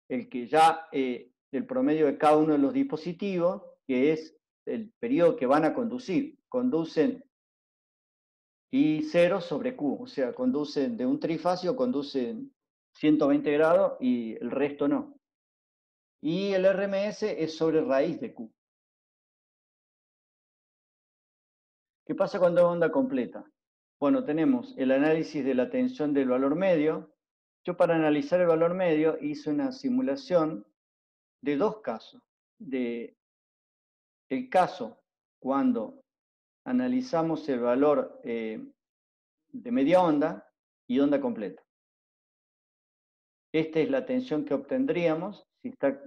el que ya, el promedio de cada uno de los dispositivos, que es el periodo que van a conducir. Conducen y 0 sobre Q, o sea, conducen de un trifásico, conducen 120 grados y el resto no. Y el RMS es sobre raíz de Q. ¿Qué pasa cuando es onda completa? Bueno, tenemos el análisis de la tensión del valor medio. Yo para analizar el valor medio hice una simulación de dos casos. El caso cuando analizamos el valor de media onda y onda completa. Esta es la tensión que obtendríamos si está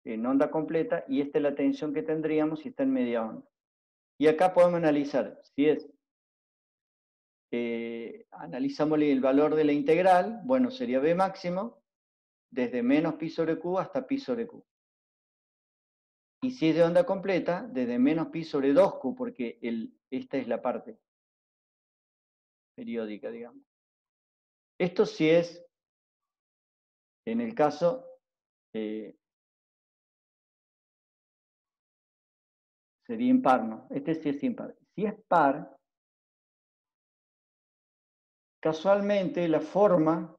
en onda completa y esta es la tensión que tendríamos si está en media onda. Y acá podemos analizar si es, analizamos el valor de la integral, bueno, sería B máximo, desde menos pi sobre Q hasta pi sobre Q. Y si es de onda completa, desde menos pi sobre 2Q, porque esta es la parte periódica, digamos. Esto sí es, en el caso, sería impar, ¿no? Este sí es impar. Si es par, casualmente la forma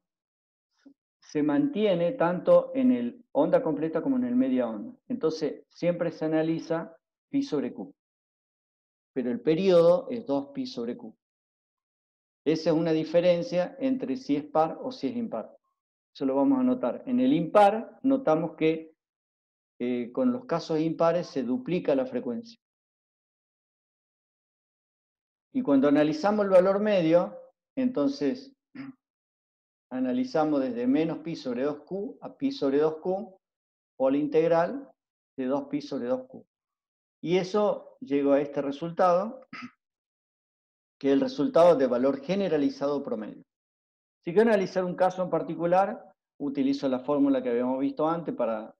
se mantiene tanto en el onda completa como en el media onda. Entonces, siempre se analiza pi sobre Q. Pero el periodo es 2pi sobre Q. Esa es una diferencia entre si es par o si es impar. Eso lo vamos a notar. En el impar, notamos que con los casos impares se duplica la frecuencia. Y cuando analizamos el valor medio, entonces analizamos desde menos pi sobre 2Q a pi sobre 2Q, o la integral de 2pi sobre 2Q. Y eso llegó a este resultado, que es el resultado de valor generalizado promedio. Si quiero analizar un caso en particular, utilizo la fórmula que habíamos visto antes para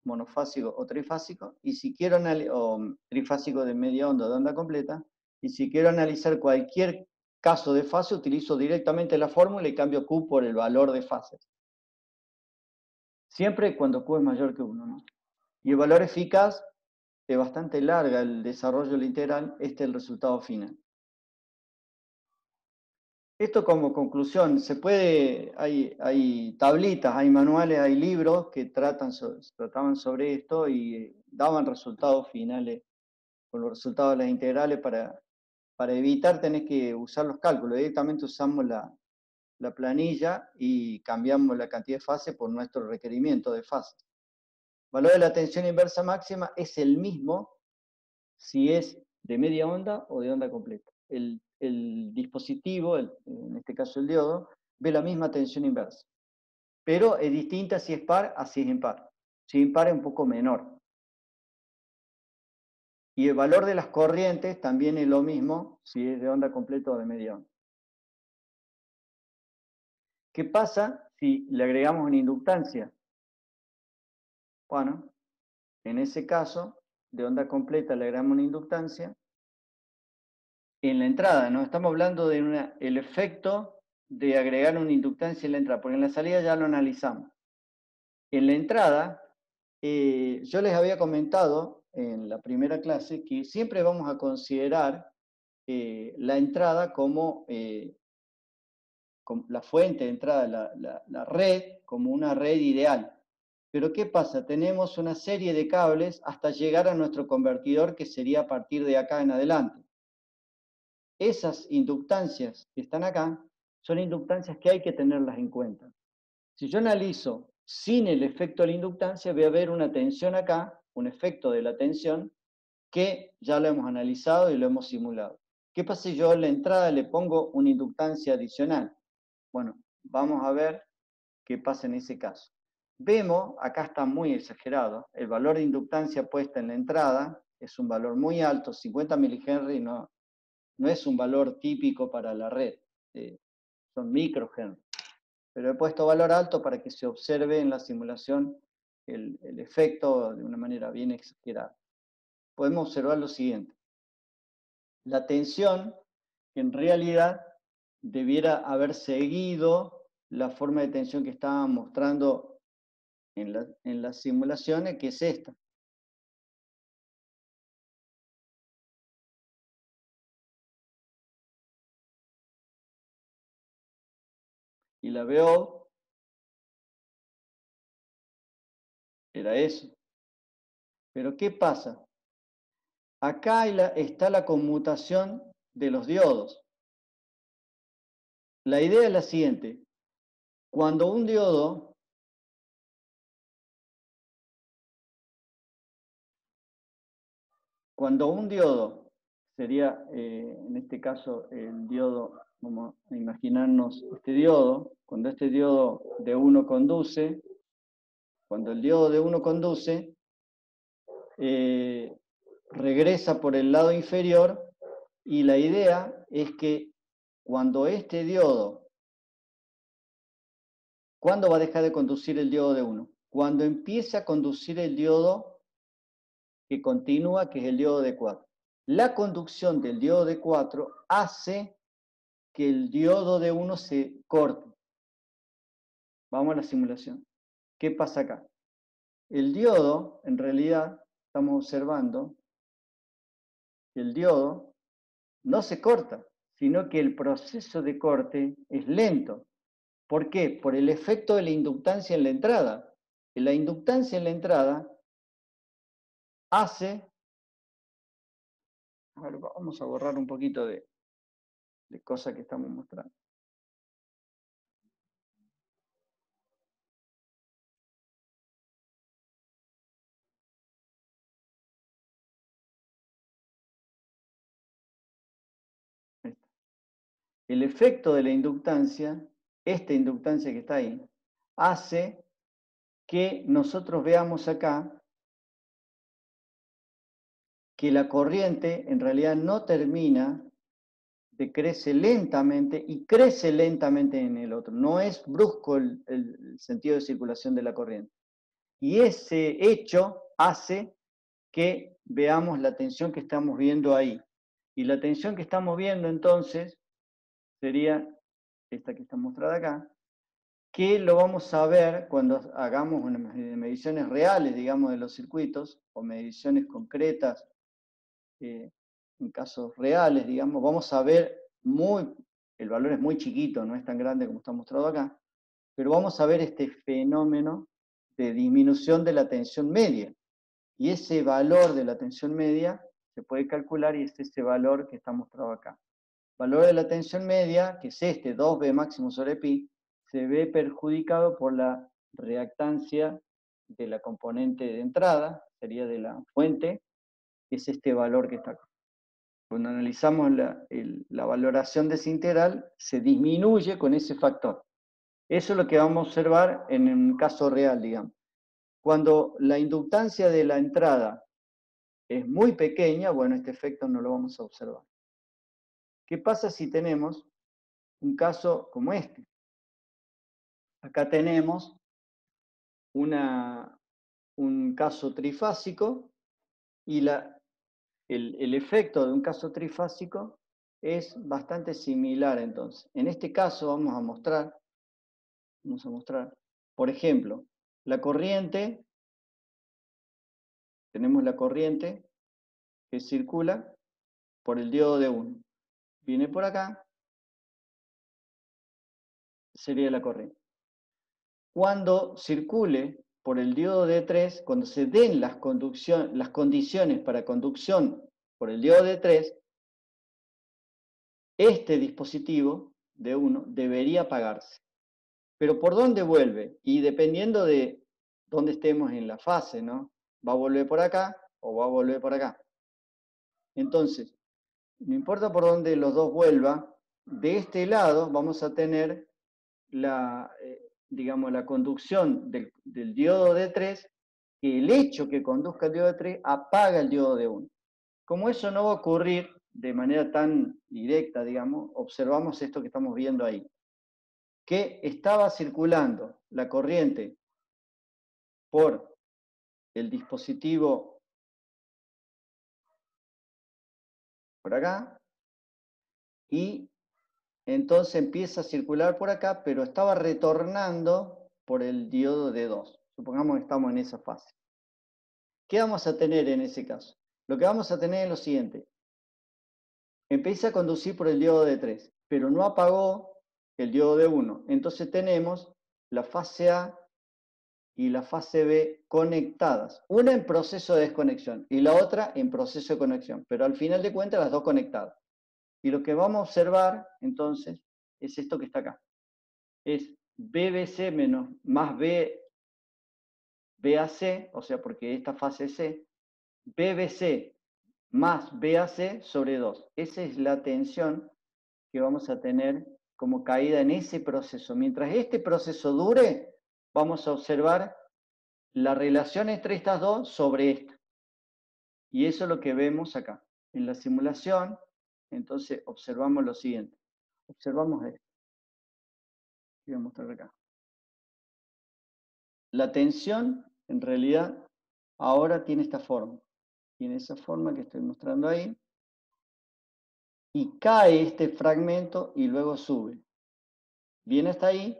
monofásico o trifásico, y si quiero o trifásico de media onda o de onda completa, y si quiero analizar cualquier caso de fase, utilizo directamente la fórmula y cambio Q por el valor de fases. Siempre cuando Q es mayor que 1, ¿no? Y el valor eficaz es bastante larga el desarrollo de la integral, este es el resultado final. Esto como conclusión, hay tablitas, hay manuales, hay libros que trataban sobre esto y daban resultados finales con los resultados de las integrales para evitar tener que usar los cálculos. Directamente usamos la planilla y cambiamos la cantidad de fases por nuestro requerimiento de fases. El valor de la tensión inversa máxima es el mismo si es de media onda o de onda completa. El dispositivo, en este caso el diodo, ve la misma tensión inversa. Pero es distinta si es par a si es impar. Si es impar es un poco menor. Y el valor de las corrientes también es lo mismo si es de onda completa o de media onda. ¿Qué pasa si le agregamos una inductancia? Bueno, en ese caso, de onda completa le agregamos una inductancia. En la entrada, ¿no? Estamos hablando de el efecto de agregar una inductancia en la entrada, porque en la salida ya lo analizamos. En la entrada, yo les había comentado en la primera clase que siempre vamos a considerar la entrada como la fuente de entrada, la red, como una red ideal. Pero ¿qué pasa? Tenemos una serie de cables hasta llegar a nuestro convertidor, que sería a partir de acá en adelante. Esas inductancias que están acá son inductancias que hay que tenerlas en cuenta. Si yo analizo sin el efecto de la inductancia, voy a ver una tensión acá, un efecto de la tensión, que ya lo hemos analizado y lo hemos simulado. ¿Qué pasa si yo en la entrada le pongo una inductancia adicional? Bueno, vamos a ver qué pasa en ese caso. Vemos, acá está muy exagerado, el valor de inductancia puesta en la entrada es un valor muy alto, 50 milihenry no es un valor típico para la red, son microhenry. Pero he puesto valor alto para que se observe en la simulación el efecto de una manera bien exagerada. Podemos observar lo siguiente. La tensión, que en realidad debiera haber seguido la forma de tensión que estaban mostrando en las simulaciones, que es esta. y la VO era eso. Pero ¿qué pasa? Acá está la conmutación de los diodos. La idea es la siguiente. Cuando un diodo sería, en este caso, el diodo, vamos a imaginarnos este diodo, cuando este diodo de 1 conduce, cuando el diodo de 1 conduce, regresa por el lado inferior, y la idea es que cuando este diodo, ¿cuándo va a dejar de conducir el diodo de 1? Cuando empiece a conducir el diodo que continúa, que es el diodo de 4. La conducción del diodo de 4 hace que el diodo de 1 se corte. Vamos a la simulación. ¿Qué pasa acá? El diodo, en realidad, estamos observando que el diodo no se corta, sino que el proceso de corte es lento. ¿Por qué? Por el efecto de la inductancia en la entrada. La inductancia en la entrada hace... A ver, vamos a borrar un poquito de cosas que estamos mostrando. El efecto de la inductancia, esta inductancia que está ahí, hace que nosotros veamos acá que la corriente en realidad no termina, decrece lentamente y crece lentamente en el otro. No es brusco el sentido de circulación de la corriente. Y ese hecho hace que veamos la tensión que estamos viendo ahí. Y la tensión que estamos viendo entonces sería esta que está mostrada acá, que lo vamos a ver cuando hagamos mediciones reales, digamos, de los circuitos, o mediciones concretas, en casos reales, digamos, vamos a ver el valor es muy chiquito, no es tan grande como está mostrado acá, pero vamos a ver este fenómeno de disminución de la tensión media. Y ese valor de la tensión media se puede calcular y es ese valor que está mostrado acá. Valor de la tensión media, que es este, 2B máximo sobre pi, se ve perjudicado por la reactancia de la componente de entrada, sería de la fuente, que es este valor que está acá. Cuando analizamos la valoración de ese integral, se disminuye con ese factor. Eso es lo que vamos a observar en un caso real, digamos. Cuando la inductancia de la entrada es muy pequeña, bueno, este efecto no lo vamos a observar. ¿Qué pasa si tenemos un caso como este? Acá tenemos un caso trifásico y el efecto de un caso trifásico es bastante similar entonces. En este caso vamos a mostrar, por ejemplo, la corriente, tenemos la corriente que circula por el diodo de 1. Viene por acá, sería la corriente. Cuando circule por el diodo de 3, cuando se den las condiciones para conducción por el diodo de 3, este dispositivo de 1 debería apagarse. Pero ¿por dónde vuelve? Y dependiendo de dónde estemos en la fase, ¿no? ¿Va a volver por acá o va a volver por acá? Entonces, no importa por dónde los dos vuelvan, de este lado vamos a tener digamos, la conducción del diodo de 3, que el hecho que conduzca el diodo de 3 apaga el diodo de 1. Como eso no va a ocurrir de manera tan directa, digamos, observamos esto que estamos viendo ahí. Que estaba circulando la corriente por el dispositivo por acá, y entonces empieza a circular por acá, pero estaba retornando por el diodo de 2. Supongamos que estamos en esa fase. ¿Qué vamos a tener en ese caso? Lo que vamos a tener es lo siguiente. Empieza a conducir por el diodo de 3, pero no apagó el diodo de 1. Entonces tenemos la fase A y la fase B conectadas. Una en proceso de desconexión y la otra en proceso de conexión, pero al final de cuentas las dos conectadas. Y lo que vamos a observar entonces es esto que está acá. Es BBC menos más BAC, o sea, porque esta fase es C, BBC más BAC sobre 2. Esa es la tensión que vamos a tener como caída en ese proceso. Mientras este proceso dure, vamos a observar la relación entre estas dos sobre esta. Y eso es lo que vemos acá. En la simulación, entonces observamos lo siguiente. Observamos esto. Voy a mostrar acá. La tensión, en realidad, ahora tiene esta forma. Tiene esa forma que estoy mostrando ahí. Y cae este fragmento y luego sube. Viene hasta ahí,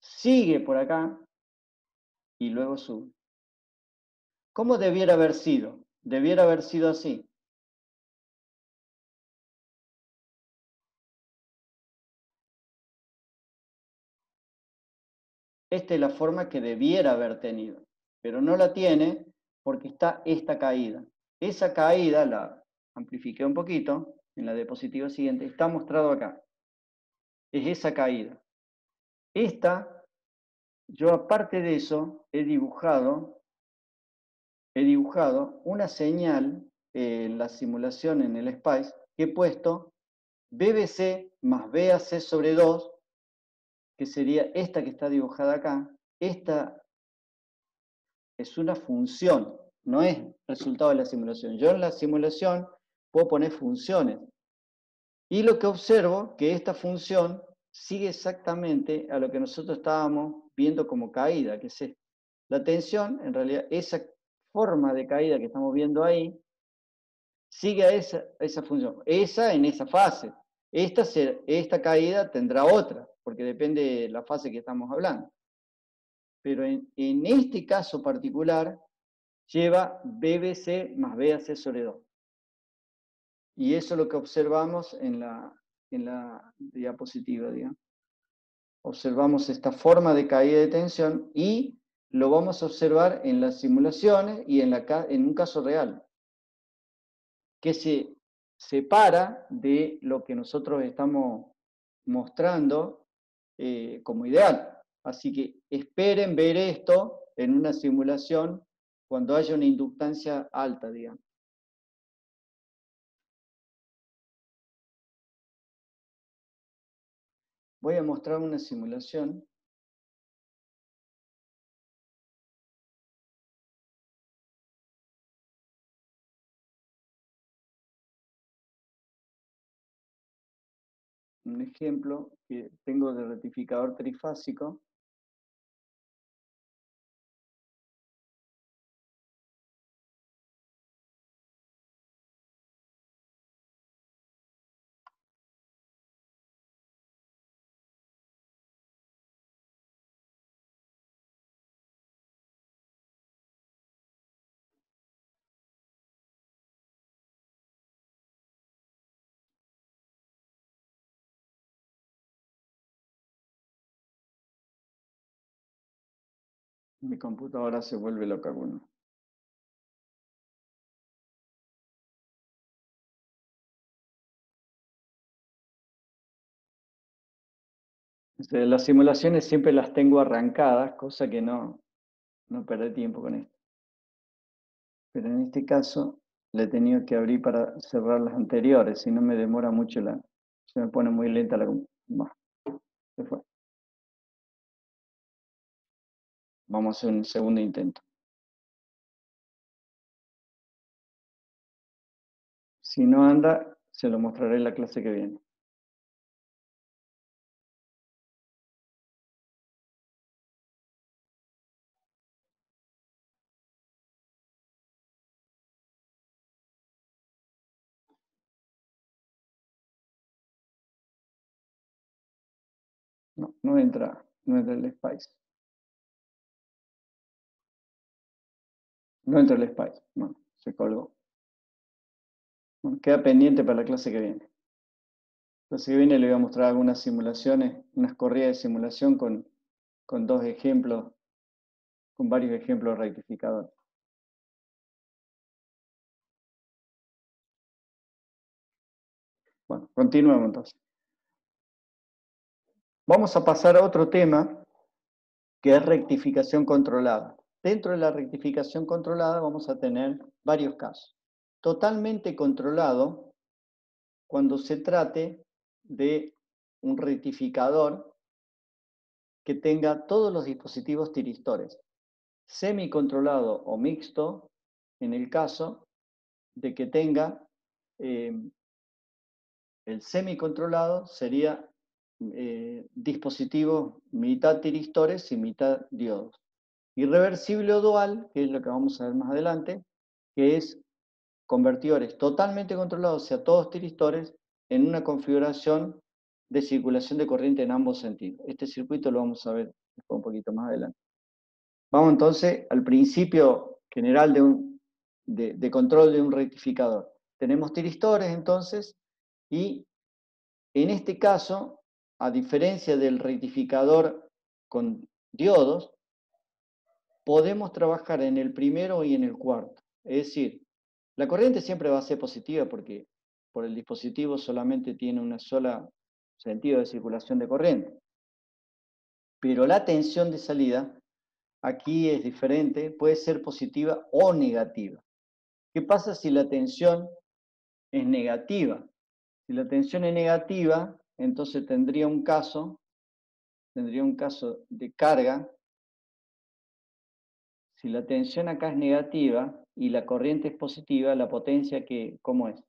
sigue por acá y luego sube. ¿Cómo debiera haber sido? Debiera haber sido así. Esta es la forma que debiera haber tenido, pero no la tiene porque está esta caída. Esa caída, la amplifiqué un poquito, en la diapositiva siguiente, está mostrado acá. Es esa caída. Esta, yo aparte de eso, he dibujado una señal en la simulación en el SPICE que he puesto BBC más BAC sobre 2, que sería esta que está dibujada acá. Esta es una función, no es resultado de la simulación. Yo en la simulación puedo poner funciones. Y lo que observo, que esta función sigue exactamente a lo que nosotros estábamos viendo como caída, que es esto. La tensión, en realidad, esa forma de caída que estamos viendo ahí, sigue a esa función. Esa en esa fase. Esta caída tendrá otra, porque depende de la fase que estamos hablando. Pero en este caso particular, lleva BBC más BAC sobre 2. Y eso es lo que observamos en la diapositiva, digamos. Observamos esta forma de caída de tensión y lo vamos a observar en las simulaciones y en un caso real, que se separa de lo que nosotros estamos mostrando como ideal. Así que esperen ver esto en una simulación cuando haya una inductancia alta, digamos. Voy a mostrar una simulación. Un ejemplo que tengo de rectificador trifásico. Mi computadora se vuelve loca uno. Las simulaciones siempre las tengo arrancadas, cosa que no perdí tiempo con esto. Pero en este caso le he tenido que abrir para cerrar las anteriores, si no me demora mucho se me pone muy lenta la computadora. Se fue. Vamos a hacer un segundo intento. Si no anda, se lo mostraré en la clase que viene. No entra el Spice. No entra el Spice. Bueno, se colgó. Bueno, queda pendiente para la clase que viene. Entonces que viene le voy a mostrar algunas simulaciones, unas corridas de simulación con dos ejemplos, con varios ejemplos rectificadores. Bueno, continuemos entonces. Vamos a pasar a otro tema, que es rectificación controlada. Dentro de la rectificación controlada vamos a tener varios casos. Totalmente controlado cuando se trate de un rectificador que tenga todos los dispositivos tiristores. Semicontrolado o mixto en el caso de que tenga el semicontrolado sería dispositivos mitad tiristores y mitad diodos. Irreversible o dual, que es lo que vamos a ver más adelante, que es convertidores totalmente controlados, o sea, todos tiristores, en una configuración de circulación de corriente en ambos sentidos. Este circuito lo vamos a ver un poquito más adelante. Vamos entonces al principio general de control de un rectificador. Tenemos tiristores entonces, y en este caso, a diferencia del rectificador con diodos, podemos trabajar en el primero y en el cuarto. Es decir, la corriente siempre va a ser positiva porque por el dispositivo solamente tiene una sola sentido de circulación de corriente. Pero la tensión de salida aquí es diferente, puede ser positiva o negativa. ¿Qué pasa si la tensión es negativa? Si la tensión es negativa, entonces tendría un caso de carga. Si la tensión acá es negativa y la corriente es positiva, la potencia, ¿cómo es?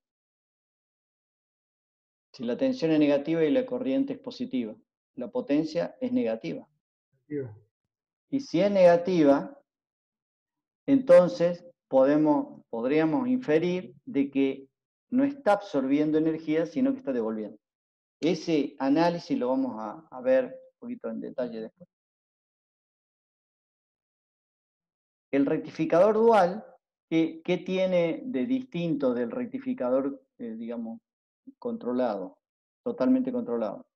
Si la tensión es negativa y la corriente es positiva, la potencia es negativa. Y si es negativa, entonces podríamos inferir de que no está absorbiendo energía, sino que está devolviendo. Ese análisis lo vamos a ver un poquito en detalle después. El rectificador dual, ¿qué tiene de distinto del rectificador, digamos, controlado, totalmente controlado?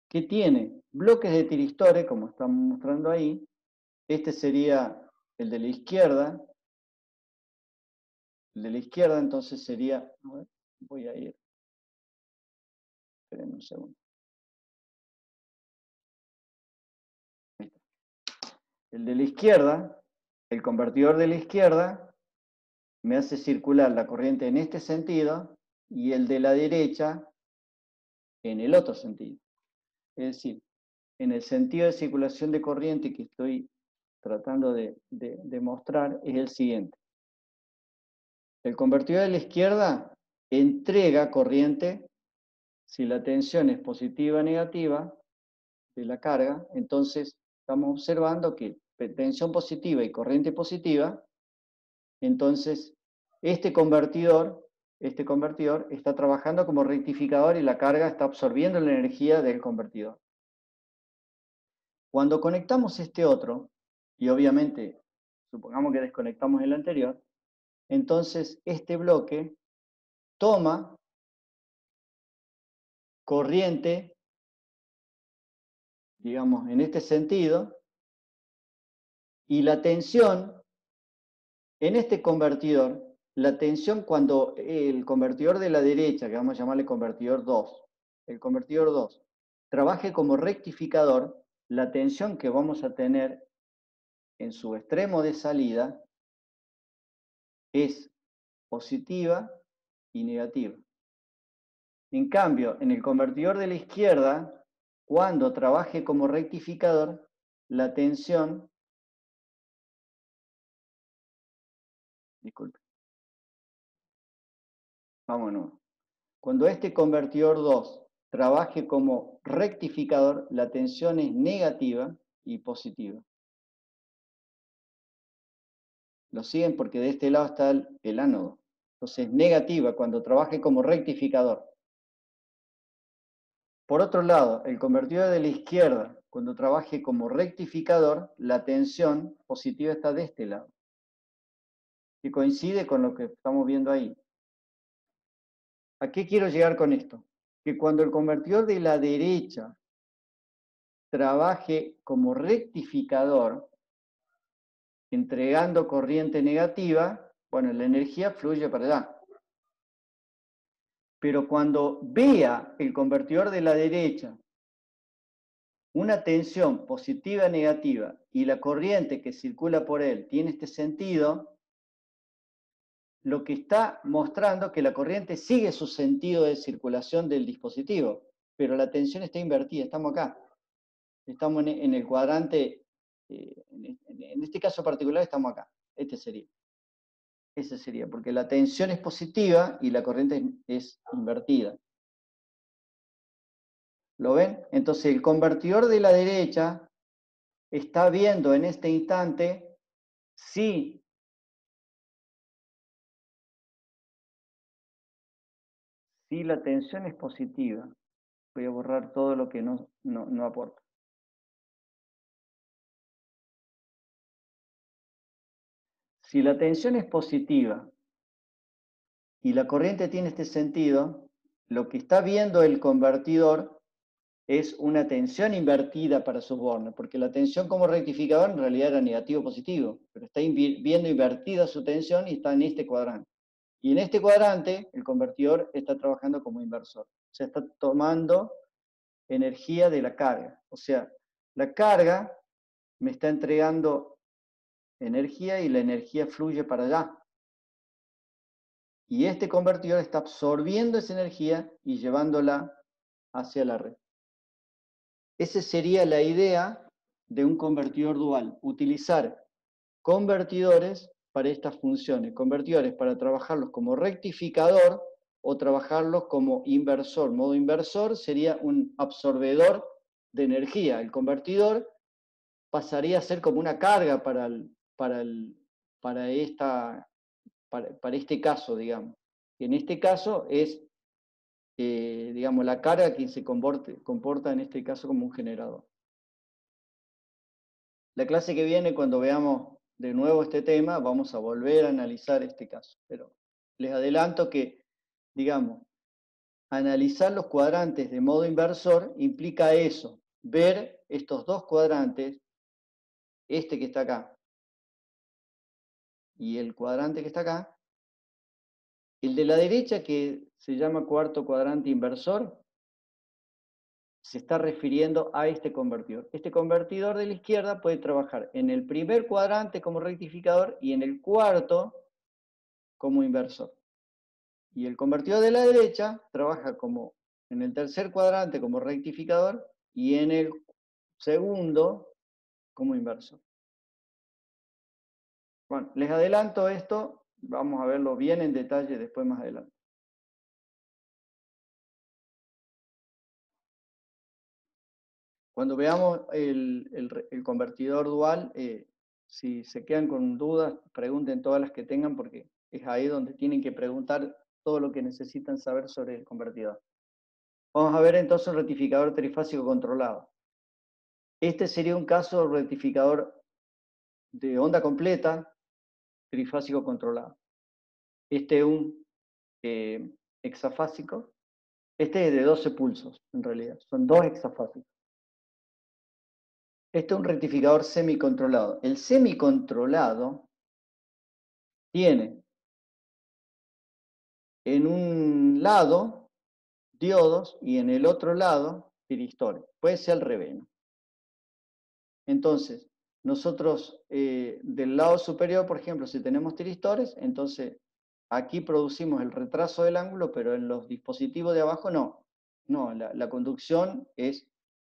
¿Qué tiene? Bloques de tiristores, como estamos mostrando ahí. Este sería el de la izquierda. El de la izquierda entonces sería, a ver, voy a ir, esperen un segundo. El de la izquierda, el convertidor de la izquierda, me hace circular la corriente en este sentido y el de la derecha en el otro sentido. Es decir, en el sentido de circulación de corriente que estoy tratando de mostrar es el siguiente. El convertidor de la izquierda entrega corriente si la tensión es positiva o negativa de la carga. Entonces estamos observando que tensión positiva y corriente positiva, entonces este convertidor está trabajando como rectificador y la carga está absorbiendo la energía del convertidor. Cuando conectamos este otro, y obviamente supongamos que desconectamos el anterior, entonces este bloque toma corriente, digamos, en este sentido, y la tensión en este convertidor, la tensión cuando el convertidor de la derecha, que vamos a llamarle convertidor 2, el convertidor 2, trabaje como rectificador, la tensión que vamos a tener en su extremo de salida es positiva y negativa. En cambio, en el convertidor de la izquierda, cuando trabaje como rectificador, la tensión, disculpe, vámonos. Cuando este convertidor 2 trabaje como rectificador, la tensión es negativa y positiva. Lo siguen porque de este lado está el ánodo. Entonces, negativa cuando trabaje como rectificador. Por otro lado, el convertidor de la izquierda, cuando trabaje como rectificador, la tensión positiva está de este lado. Que coincide con lo que estamos viendo ahí. ¿A qué quiero llegar con esto? que cuando el convertidor de la derecha trabaje como rectificador, entregando corriente negativa, bueno, la energía fluye para allá. Pero cuando vea el convertidor de la derecha una tensión positiva negativa y la corriente que circula por él tiene este sentido, lo que está mostrando es que la corriente sigue su sentido de circulación del dispositivo, pero la tensión está invertida, estamos acá. Estamos en el cuadrante, en este caso particular estamos acá, este sería. Ese sería, porque la tensión es positiva y la corriente es invertida. ¿Lo ven? Entonces el convertidor de la derecha está viendo en este instante si la tensión es positiva. Voy a borrar todo lo que no aporta. Si la tensión es positiva y la corriente tiene este sentido, lo que está viendo el convertidor es una tensión invertida para sus bornes, porque la tensión como rectificador en realidad era negativo-positivo, pero está viendo invertida su tensión y está en este cuadrante. Y en este cuadrante el convertidor está trabajando como inversor, o sea, está tomando energía de la carga. O sea, la carga me está entregando energía y la energía fluye para allá. Y este convertidor está absorbiendo esa energía y llevándola hacia la red. Esa sería la idea de un convertidor dual, utilizar convertidores para estas funciones, convertidores para trabajarlos como rectificador o trabajarlos como inversor. Modo inversor sería un absorbedor de energía. El convertidor pasaría a ser como una carga para este caso, digamos. En este caso es, digamos, la carga que se comporta en este caso como un generador. La clase que viene, cuando veamos de nuevo este tema, vamos a volver a analizar este caso. Pero les adelanto que, digamos, analizar los cuadrantes de modo inversor implica eso, ver estos dos cuadrantes, este que está acá y el cuadrante que está acá. El de la derecha, que se llama cuarto cuadrante inversor, se está refiriendo a este convertidor. Este convertidor de la izquierda puede trabajar en el primer cuadrante como rectificador y en el cuarto como inversor. Y el convertidor de la derecha trabaja como en el tercer cuadrante como rectificador y en el segundo como inversor. Bueno, les adelanto esto, vamos a verlo bien en detalle después más adelante. Cuando veamos el convertidor dual, si se quedan con dudas, pregunten todas las que tengan, porque es ahí donde tienen que preguntar todo lo que necesitan saber sobre el convertidor. Vamos a ver entonces el rectificador trifásico controlado. Este sería un caso de rectificador de onda completa, trifásico controlado. Este es un hexafásico. Este es de 12 pulsos, en realidad. Son dos hexafásicos. Este es un rectificador semicontrolado. El semicontrolado tiene en un lado diodos y en el otro lado tiristores. Puede ser al revés, ¿no? Entonces, nosotros del lado superior, por ejemplo, si tenemos tiristores, entonces aquí producimos el retraso del ángulo, pero en los dispositivos de abajo no. No, la conducción es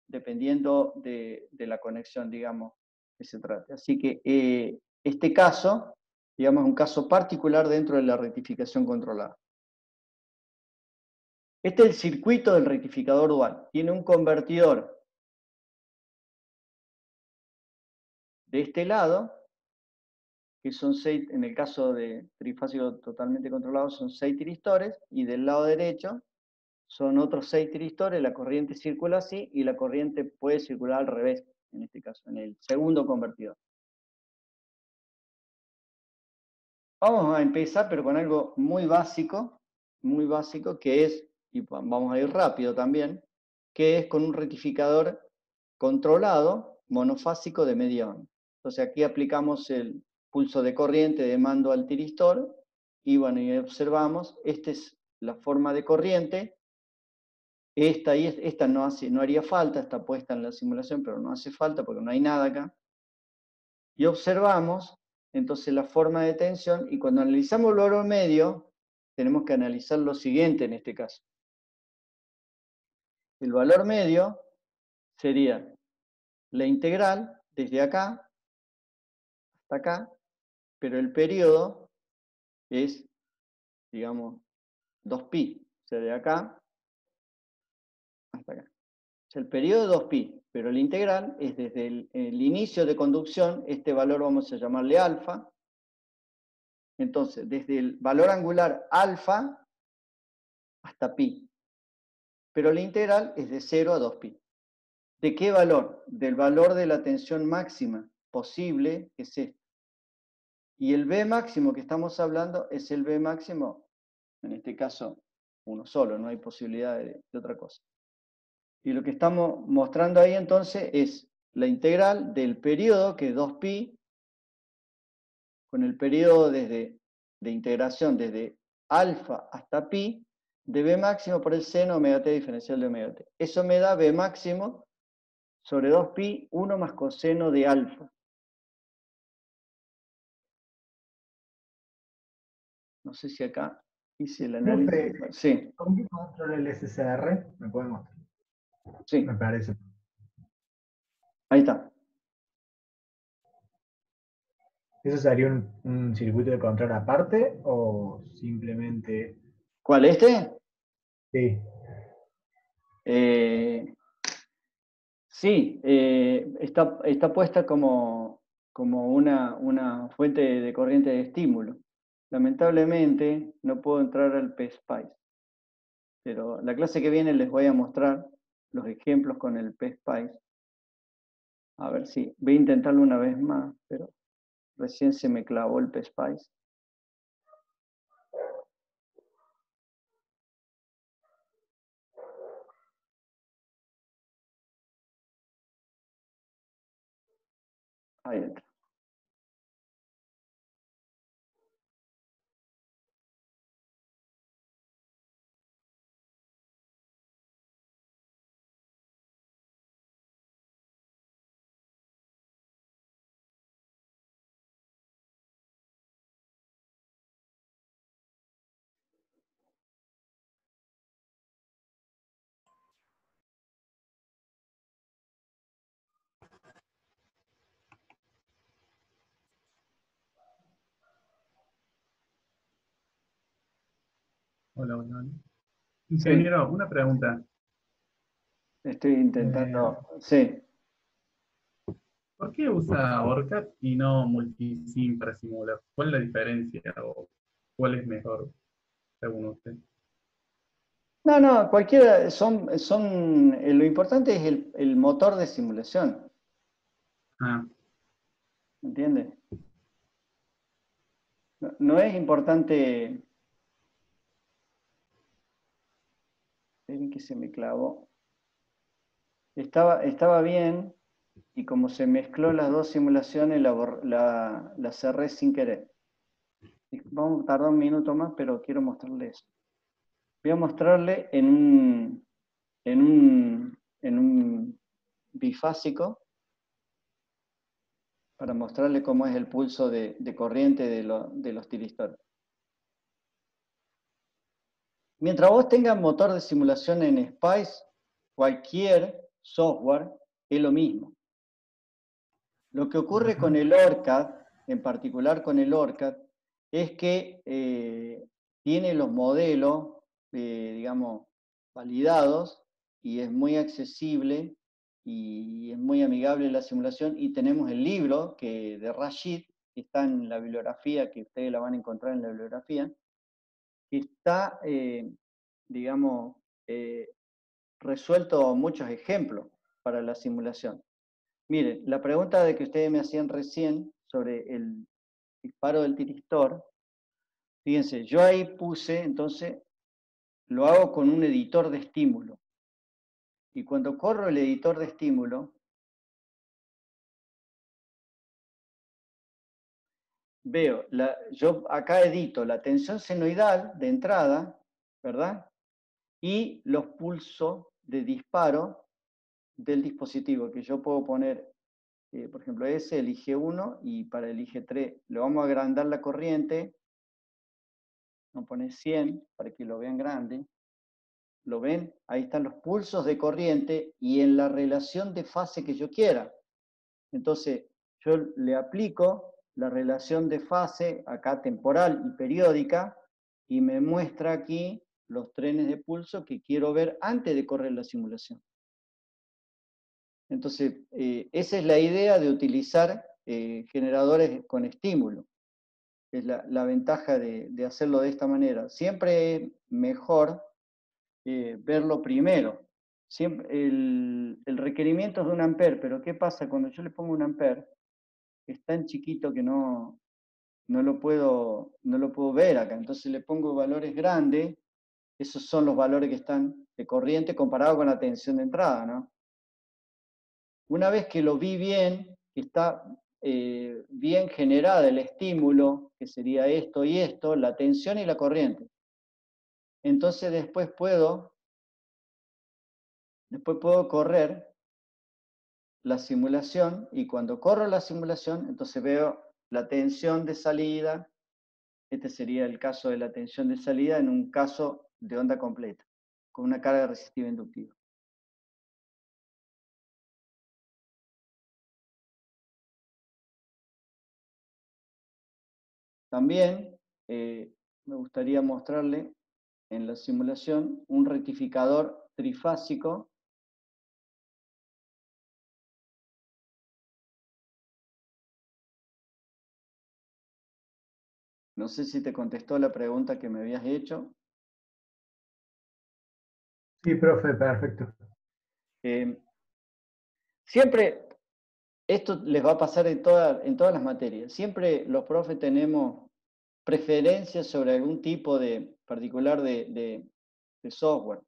dependiendo de la conexión, digamos, que se trate. Así que este caso, digamos, es un caso particular dentro de la rectificación controlada. Este es el circuito del rectificador dual. Tiene un convertidor de este lado, que son 6, en el caso de trifásico totalmente controlado, son 6 tiristores, y del lado derecho son otros 6 tiristores, la corriente circula así, y la corriente puede circular al revés, en este caso, en el segundo convertidor. Vamos a empezar, pero con algo muy básico, que es y vamos a ir rápido también, que es con un rectificador controlado monofásico de media onda. Entonces aquí aplicamos el pulso de corriente de mando al tiristor y bueno, y observamos, esta es la forma de corriente, esta no haría falta, está puesta en la simulación, pero no hace falta porque no hay nada acá. Y observamos entonces la forma de tensión y cuando analizamos el valor medio, tenemos que analizar lo siguiente en este caso. El valor medio sería la integral desde acá hasta acá, pero el periodo es, digamos, 2pi, o sea, de acá hasta acá. O sea, el periodo es 2pi, pero la integral es desde el inicio de conducción, este valor vamos a llamarle alfa. Entonces, desde el valor angular alfa hasta pi. Pero la integral es de 0 a 2pi. ¿De qué valor? Del valor de la tensión máxima posible, que es este. Y el B máximo que estamos hablando es el B máximo, en este caso, uno solo, no hay posibilidad de otra cosa. Y lo que estamos mostrando ahí entonces es la integral del periodo, que es 2pi, con el periodo de integración desde alfa hasta pi, de B máximo por el seno omega t diferencial de omega t. Eso me da B máximo sobre 2pi, 1 más coseno de alfa. No sé si acá hice el análisis. Profe, Sí, ¿con qué controla el SSR? ¿Me puede mostrar? sí, Me parece. ahí está. ¿Eso sería un circuito de control aparte o simplemente... ¿Cuál, este? Sí, Sí, está puesta como una fuente de corriente de estímulo. Lamentablemente no puedo entrar al PSpice, pero la clase que viene les voy a mostrar los ejemplos con el PSpice. A ver si, voy a intentarlo una vez más, pero recién se me clavó el PSpice. Ahí entra. Hola, hola, hola. Sí, Ingeniero, una pregunta. estoy Eh, intentando. Sí. ¿Por qué usa ORCAD y no Multisim para simular? ¿Cuál es la diferencia o cuál es mejor según usted? No, cualquiera, lo importante es el motor de simulación, Ah, ¿entiendes? No es importante, esperen que se me clavó, estaba bien y como se mezcló las dos simulaciones la cerré sin querer. Vamos a tardar un minuto más, pero quiero mostrarle eso. Voy a mostrarle en un bifásico para mostrarle cómo es el pulso de corriente de los tiristores. Mientras vos tengas motor de simulación en Spice, cualquier software es lo mismo. Lo que ocurre con el ORCAD, en particular con el ORCAD, es que tiene los modelos, digamos, validados y es muy accesible y es muy amigable la simulación. Y tenemos el libro de Rashid, que está en la bibliografía, que ustedes la van a encontrar en la bibliografía, que está, digamos, resuelto muchos ejemplos para la simulación. Miren, la pregunta de que ustedes me hacían recién sobre el disparo del tiristor, fíjense, yo ahí puse entonces lo hago con un editor de estímulo. Y cuando corro el editor de estímulo, veo, yo acá edito la tensión senoidal de entrada, ¿verdad? Y los pulsos de disparo del dispositivo, que yo puedo poner, por ejemplo, ese, el IG1, y para el IG3 le vamos a agrandar la corriente, vamos a poner 100 para que lo vean grande. ¿Lo ven? Ahí están los pulsos de corriente y en la relación de fase que yo quiera. Entonces, yo le aplico la relación de fase, acá temporal y periódica, y me muestra aquí los trenes de pulso que quiero ver antes de correr la simulación. Entonces, esa es la idea de utilizar generadores con estímulo. Es la ventaja de hacerlo de esta manera. Siempre es mejor verlo primero. Siempre, el requerimiento es de 1 ampere, pero ¿qué pasa cuando yo le pongo 1 ampere? Es tan chiquito que no lo puedo ver acá. Entonces le pongo valores grandes, esos son los valores que están de corriente comparado con la tensión de entrada, ¿no? Una vez que lo vi bien, que está bien generada el estímulo, que sería esto y esto, la tensión y la corriente. Entonces después puedo correr la simulación, y cuando corro la simulación, entonces veo la tensión de salida. Este sería el caso de la tensión de salida en un caso de onda completa, con una carga resistiva inductiva. También me gustaría mostrarle en la simulación un rectificador trifásico. No sé si te contestó la pregunta que me habías hecho. Sí, profe, perfecto. Siempre, esto les va a pasar en todas las materias. Siempre los profes tenemos preferencias sobre algún tipo de particular de software.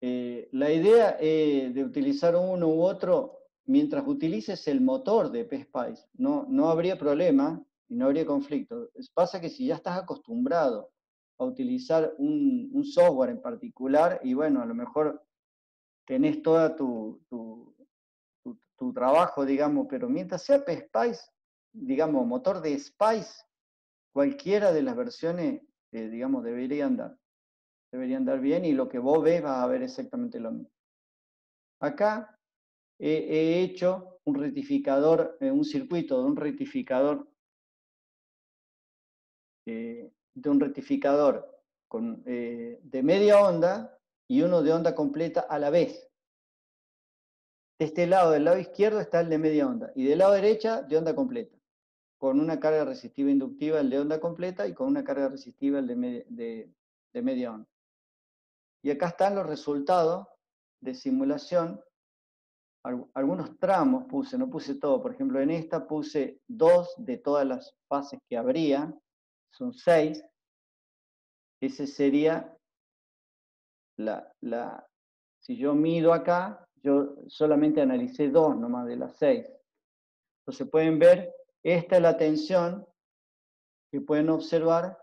La idea de utilizar uno u otro, mientras utilices el motor de PSpice, no habría problema y no habría conflicto. Pasa que si ya estás acostumbrado a utilizar un software en particular, y bueno, a lo mejor tenés toda tu trabajo, digamos, pero mientras sea PSpice, digamos, motor de Spice, cualquiera de las versiones, digamos, deberían dar bien, y lo que vos ves vas a ver exactamente lo mismo. Acá he hecho un rectificador, un circuito de un rectificador, de media onda y uno de onda completa a la vez. De este lado, del lado izquierdo, está el de media onda, y del lado derecha, de onda completa, con una carga resistiva inductiva el de onda completa y con una carga resistiva el de media onda. Y acá están los resultados de simulación. Algunos tramos puse, no puse todo. Por ejemplo, en esta puse 2 de todas las fases que habría, son 6. Ese sería si yo mido acá, yo solamente analicé 2 nomás de las 6. Entonces pueden ver, esta es la tensión que pueden observar,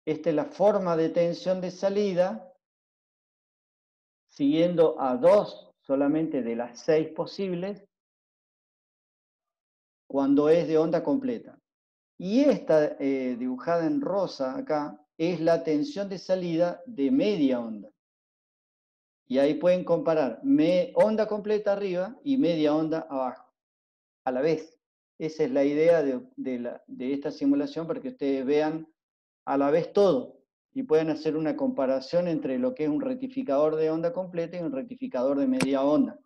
esta es la forma de tensión de salida, siguiendo a 2 solamente de las 6 posibles, cuando es de onda completa. Y esta dibujada en rosa acá es la tensión de salida de media onda. Y ahí pueden comparar onda completa arriba y media onda abajo, a la vez. Esa es la idea de esta simulación, para que ustedes vean a la vez todo y pueden hacer una comparación entre lo que es un rectificador de onda completa y un rectificador de media onda.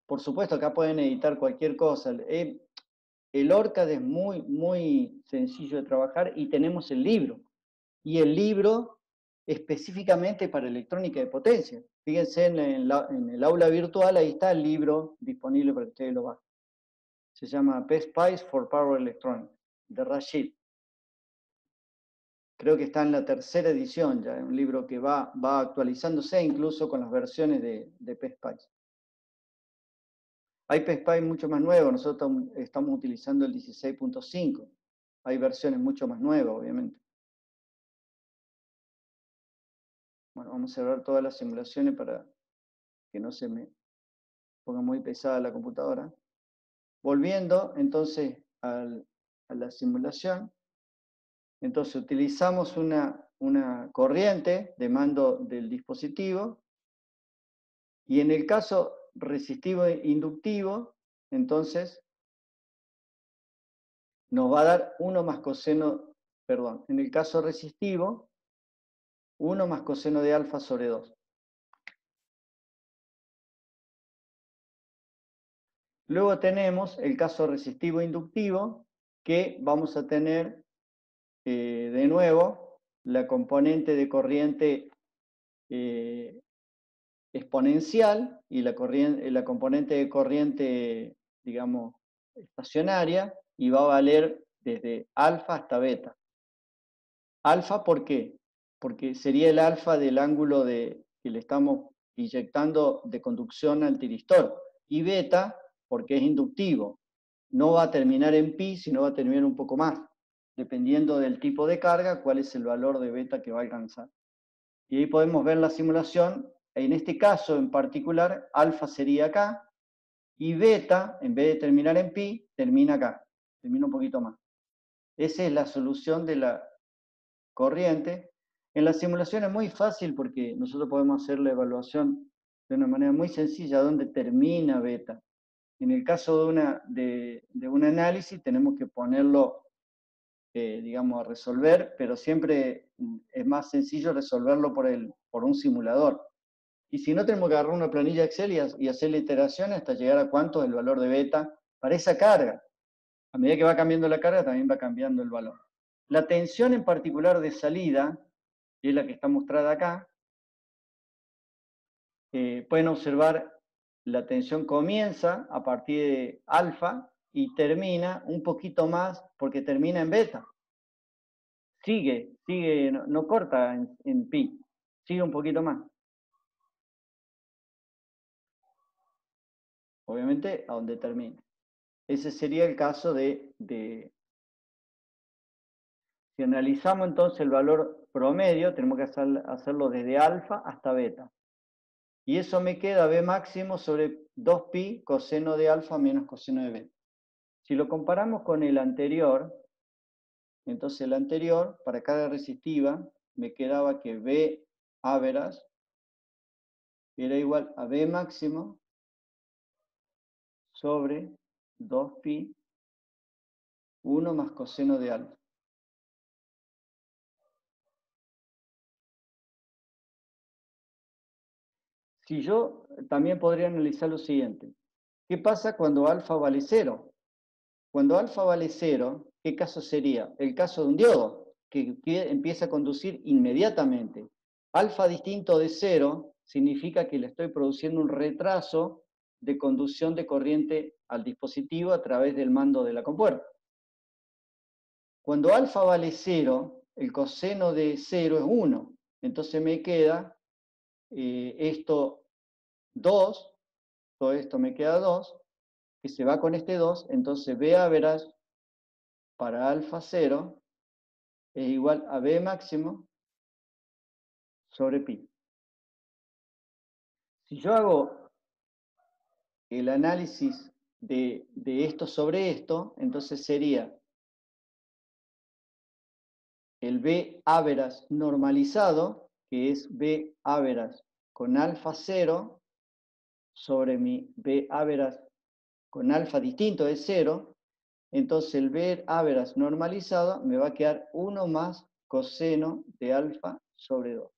Por supuesto, acá pueden editar cualquier cosa. El ORCAD es muy, muy sencillo de trabajar, y tenemos el libro. Y el libro específicamente para electrónica de potencia. Fíjense en el aula virtual, ahí está el libro disponible para que ustedes lo bajen. Se llama PSpice for Power Electronics, de Rashid. Creo que está en la tercera edición ya, es un libro que va actualizándose incluso con las versiones de PSPICE. Hay PSPICE mucho más nuevos, nosotros estamos utilizando el 16.5. Hay versiones mucho más nuevas, obviamente. Bueno, vamos a ver todas las simulaciones para que no se me ponga muy pesada la computadora. Volviendo entonces a la simulación, entonces utilizamos una corriente de mando del dispositivo y en el caso resistivo e inductivo, entonces nos va a dar 1 más coseno, perdón, en el caso resistivo, 1 más coseno de alfa sobre 2. Luego tenemos el caso resistivo inductivo, que vamos a tener de nuevo la componente de corriente exponencial y la componente de corriente, digamos, estacionaria, y va a valer desde alfa hasta beta. Alfa, ¿por qué? Porque sería el alfa del ángulo que le estamos inyectando de conducción al tiristor. Y beta, porque es inductivo. No va a terminar en pi, sino va a terminar un poco más, dependiendo del tipo de carga, cuál es el valor de beta que va a alcanzar. Y ahí podemos ver la simulación. En este caso en particular, alfa sería acá, y beta, en vez de terminar en pi, termina acá, termina un poquito más. Esa es la solución de la corriente. En la simulación es muy fácil porque nosotros podemos hacer la evaluación de una manera muy sencilla, donde termina beta. En el caso de un análisis tenemos que ponerlo, digamos, a resolver, pero siempre es más sencillo resolverlo por un simulador. Y si no, tenemos que agarrar una planilla Excel y hacer la iteración hasta llegar a cuánto es el valor de beta para esa carga. A medida que va cambiando la carga, también va cambiando el valor. La tensión en particular de salida, que es la que está mostrada acá, pueden observar la tensión comienza a partir de alfa y termina un poquito más porque termina en beta. Sigue, no corta en pi, sigue un poquito más. Obviamente a donde termine. Ese sería el caso si analizamos entonces el valor promedio, tenemos que hacerlo desde alfa hasta beta. Y eso me queda B máximo sobre 2pi coseno de alfa menos coseno de beta. Si lo comparamos con el anterior, entonces el anterior, para carga resistiva, me quedaba que B average era igual a B máximo sobre 2pi 1 más coseno de alfa. Si yo también podría analizar lo siguiente. ¿Qué pasa cuando alfa vale 0? Cuando alfa vale 0, ¿qué caso sería? El caso de un diodo, que empieza a conducir inmediatamente. Alfa distinto de 0 significa que le estoy produciendo un retraso de conducción de corriente al dispositivo a través del mando de la compuerta. Cuando alfa vale 0, el coseno de 0 es 1. Entonces me queda esto 2, todo esto me queda 2, que se va con este 2, entonces B average para alfa 0 es igual a B máximo sobre pi. Si yo hago el análisis de esto sobre esto, entonces sería el B average normalizado, que es B average con alfa 0 sobre mi B average con alfa distinto de 0, entonces el B average normalizado me va a quedar 1 más coseno de alfa sobre 2.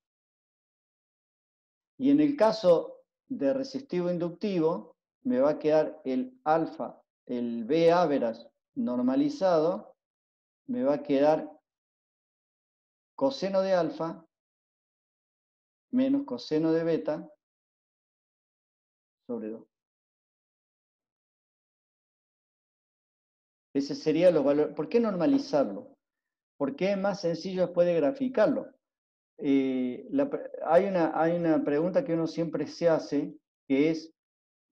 Y en el caso de resistivo inductivo, me va a quedar el alfa, el B average normalizado, me va a quedar coseno de alfa menos coseno de beta sobre 2. Ese sería los valores. ¿Por qué normalizarlo? porque es más sencillo después de graficarlo. Hay una pregunta que uno siempre se hace, que es,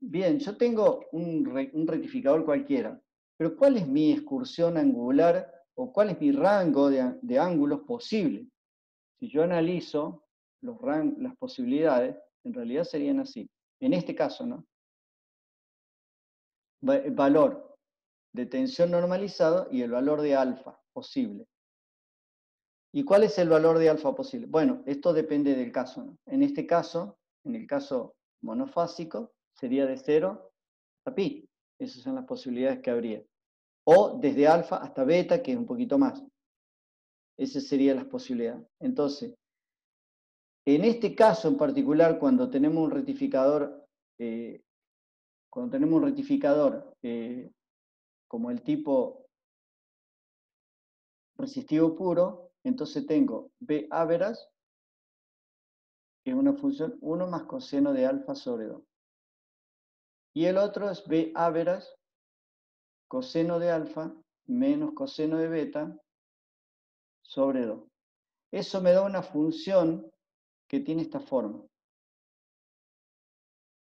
bien, yo tengo un rectificador cualquiera, pero ¿cuál es mi excursión angular o cuál es mi rango de ángulos posible? Si yo analizo las posibilidades, en realidad serían así. En este caso, ¿no? Valor de tensión normalizado y el valor de alfa posible. ¿Y cuál es el valor de alfa posible? Bueno, esto depende del caso, ¿no? En este caso, en el caso monofásico, sería de 0 a pi. Esas son las posibilidades que habría. O desde alfa hasta beta, que es un poquito más. Esas serían las posibilidades. Entonces, en este caso en particular, cuando tenemos un rectificador, como el tipo resistivo puro, entonces tengo B average, que es una función 1 más coseno de alfa sobre 2. Y el otro es B average, coseno de alfa menos coseno de beta sobre 2. Eso me da una función que tiene esta forma.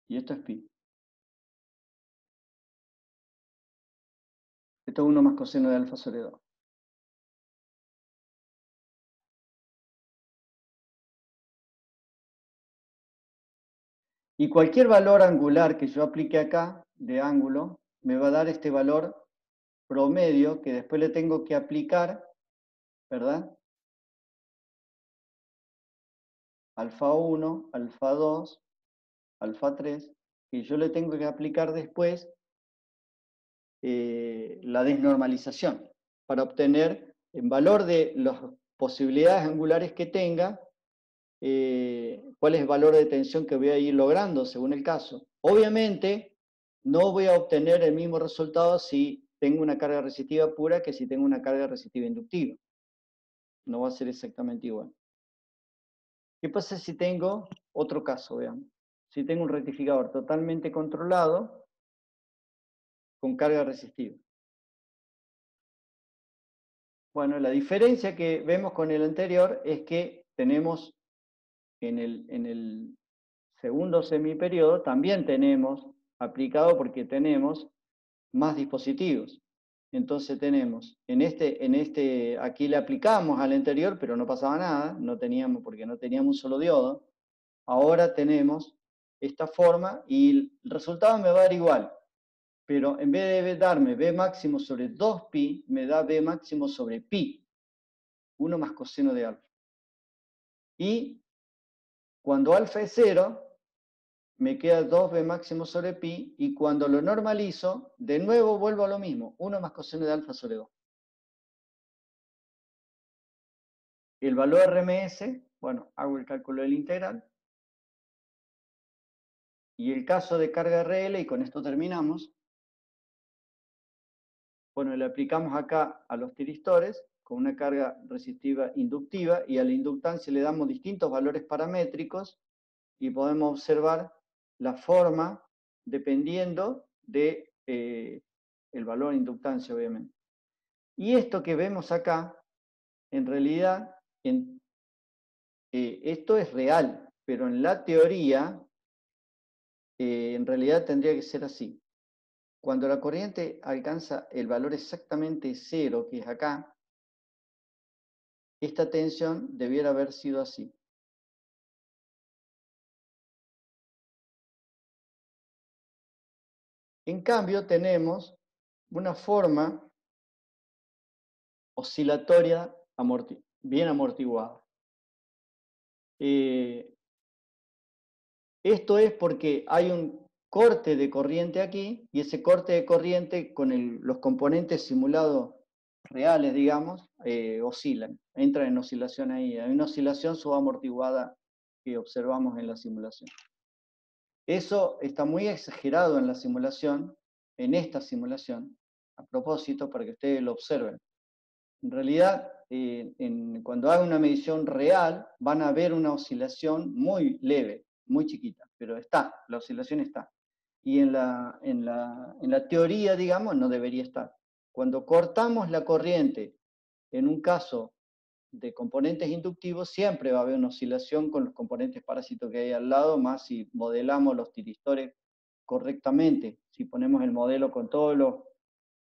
Y esto es pi. Esto es 1 más coseno de alfa sobre 2. Y cualquier valor angular que yo aplique acá, de ángulo, me va a dar este valor promedio que después le tengo que aplicar, ¿verdad? Alfa 1, alfa 2, alfa 3, y yo le tengo que aplicar después la desnormalización para obtener el valor de las posibilidades angulares que tenga, cuál es el valor de tensión que voy a ir logrando según el caso. Obviamente, no voy a obtener el mismo resultado si tengo una carga resistiva pura que si tengo una carga resistiva inductiva. No va a ser exactamente igual. ¿Qué pasa si tengo otro caso? Veamos. Si tengo un rectificador totalmente controlado con carga resistiva. Bueno, la diferencia que vemos con el anterior es que tenemos en el segundo semiperiodo, también tenemos aplicado porque tenemos más dispositivos. Entonces tenemos, aquí le aplicamos al anterior, pero no pasaba nada, porque no teníamos un solo diodo. Ahora tenemos esta forma y el resultado me va a dar igual, pero en vez de darme B máximo sobre 2pi, me da B máximo sobre pi, 1 más coseno de alfa. Y cuando alfa es 0, me queda 2b máximo sobre pi, y cuando lo normalizo, de nuevo vuelvo a lo mismo, 1 más coseno de alfa sobre 2. El valor RMS, bueno, hago el cálculo del integral, y el caso de carga RL, y con esto terminamos, bueno, le aplicamos acá a los tiristores con una carga resistiva inductiva, y a la inductancia le damos distintos valores paramétricos, y podemos observar la forma dependiendo de el valor de inductancia, obviamente. Y esto que vemos acá, en realidad, esto es real, pero en la teoría, en realidad tendría que ser así. Cuando la corriente alcanza el valor exactamente 0, que es acá, esta tensión debiera haber sido así. En cambio, tenemos una forma oscilatoria bien amortiguada. Esto es porque hay un corte de corriente aquí, y ese corte de corriente con los componentes simulados reales, digamos, oscilan, entran en oscilación ahí. Hay una oscilación subamortiguada que observamos en la simulación. Eso está muy exagerado en la simulación, en esta simulación, a propósito, para que ustedes lo observen. En realidad, cuando hagan una medición real, van a ver una oscilación muy leve, muy chiquita, pero la oscilación está. Y en la teoría, digamos, no debería estar. Cuando cortamos la corriente en un caso de componentes inductivos, siempre va a haber una oscilación con los componentes parásitos que hay al lado, más si modelamos los tiristores correctamente, si ponemos el modelo con todo lo,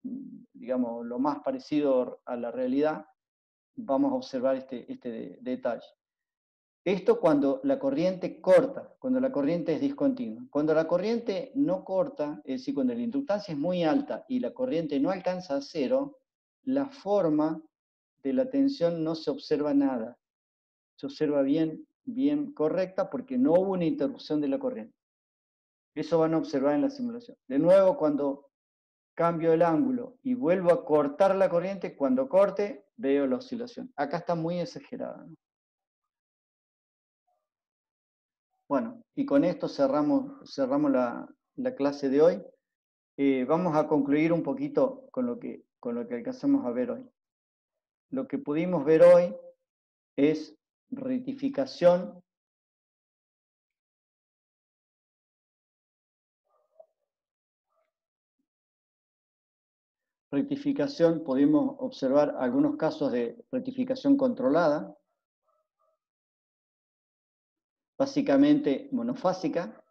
digamos, lo más parecido a la realidad, vamos a observar este detalle. Esto cuando la corriente corta, cuando la corriente es discontinua. Cuando la corriente no corta, es decir, cuando la inductancia es muy alta y la corriente no alcanza a cero, la forma de la tensión no se observa nada. Se observa bien correcta porque no hubo una interrupción de la corriente. Eso van a observar en la simulación. De nuevo, cuando cambio el ángulo y vuelvo a cortar la corriente, cuando corte, veo la oscilación. Acá está muy exagerada, ¿no? Bueno, y con esto cerramos la clase de hoy. Vamos a concluir un poquito con lo que alcanzamos a ver hoy. Lo que pudimos ver hoy es rectificación pudimos observar algunos casos de rectificación controlada, básicamente monofásica,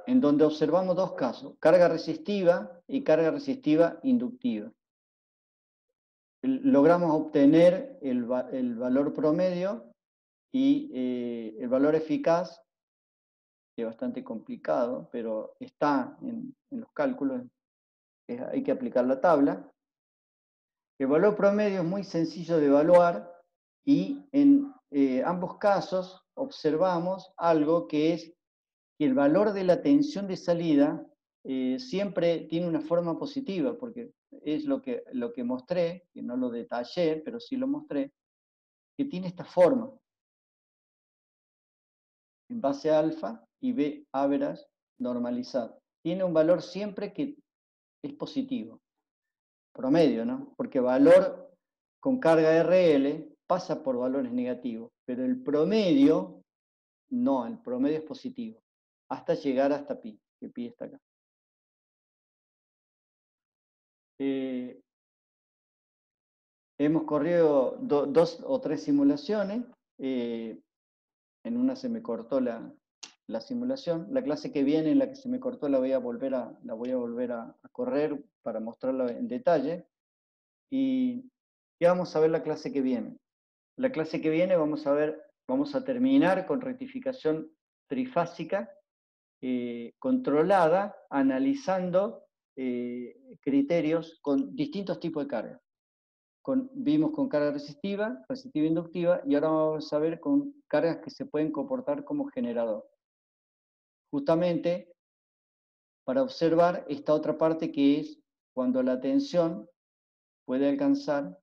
en donde observamos dos casos, carga resistiva y carga resistiva inductiva. Logramos obtener el valor promedio y el valor eficaz, que es bastante complicado, pero está en los cálculos, hay que aplicar la tabla. El valor promedio es muy sencillo de evaluar y en ambos casos observamos algo que es que el valor de la tensión de salida siempre tiene una forma positiva, porque es lo que mostré, que no lo detallé, pero sí lo mostré, que tiene esta forma, en base alfa y B average normalizado. Tiene un valor siempre que es positivo, promedio, ¿no? Porque valor con carga RL pasa por valores negativos, pero el promedio, no, el promedio es positivo, hasta llegar hasta pi, que pi está acá. Hemos corrido 2 o 3 simulaciones, en una se me cortó la simulación. La clase que viene, en la que se me cortó, la voy a volver a correr para mostrarla en detalle. Y vamos a ver la clase que viene. La clase que viene vamos a terminar con rectificación trifásica controlada, analizando criterios con distintos tipos de carga. Vimos con carga resistiva inductiva, y ahora vamos a ver con cargas que se pueden comportar como generador. Justamente para observar esta otra parte que es cuando la tensión puede alcanzar,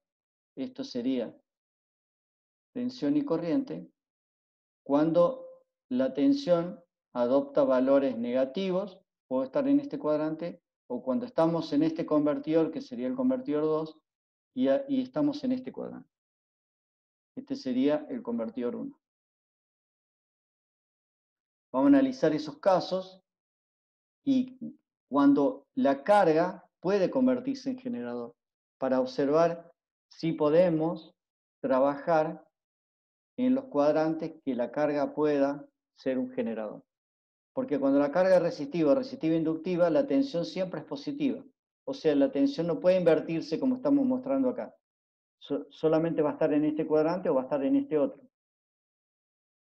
esto sería tensión y corriente, cuando la tensión adopta valores negativos, puede estar en este cuadrante, o cuando estamos en este convertidor, que sería el convertidor 2, y estamos en este cuadrante. Este sería el convertidor 1. Vamos a analizar esos casos y cuando la carga puede convertirse en generador, para observar si podemos trabajar en los cuadrantes que la carga pueda ser un generador. Porque cuando la carga es resistiva inductiva, la tensión siempre es positiva. O sea, la tensión no puede invertirse como estamos mostrando acá. Solamente va a estar en este cuadrante o va a estar en este otro.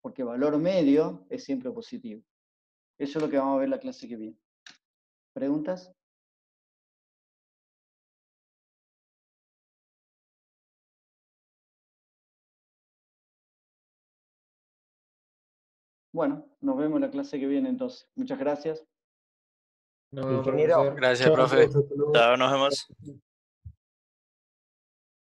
Porque valor medio es siempre positivo. Eso es lo que vamos a ver en la clase que viene. ¿Preguntas? Bueno, nos vemos en la clase que viene entonces. Muchas gracias. Ingeniero, Gracias, chao, profe. hasta luego. Chao, nos vemos.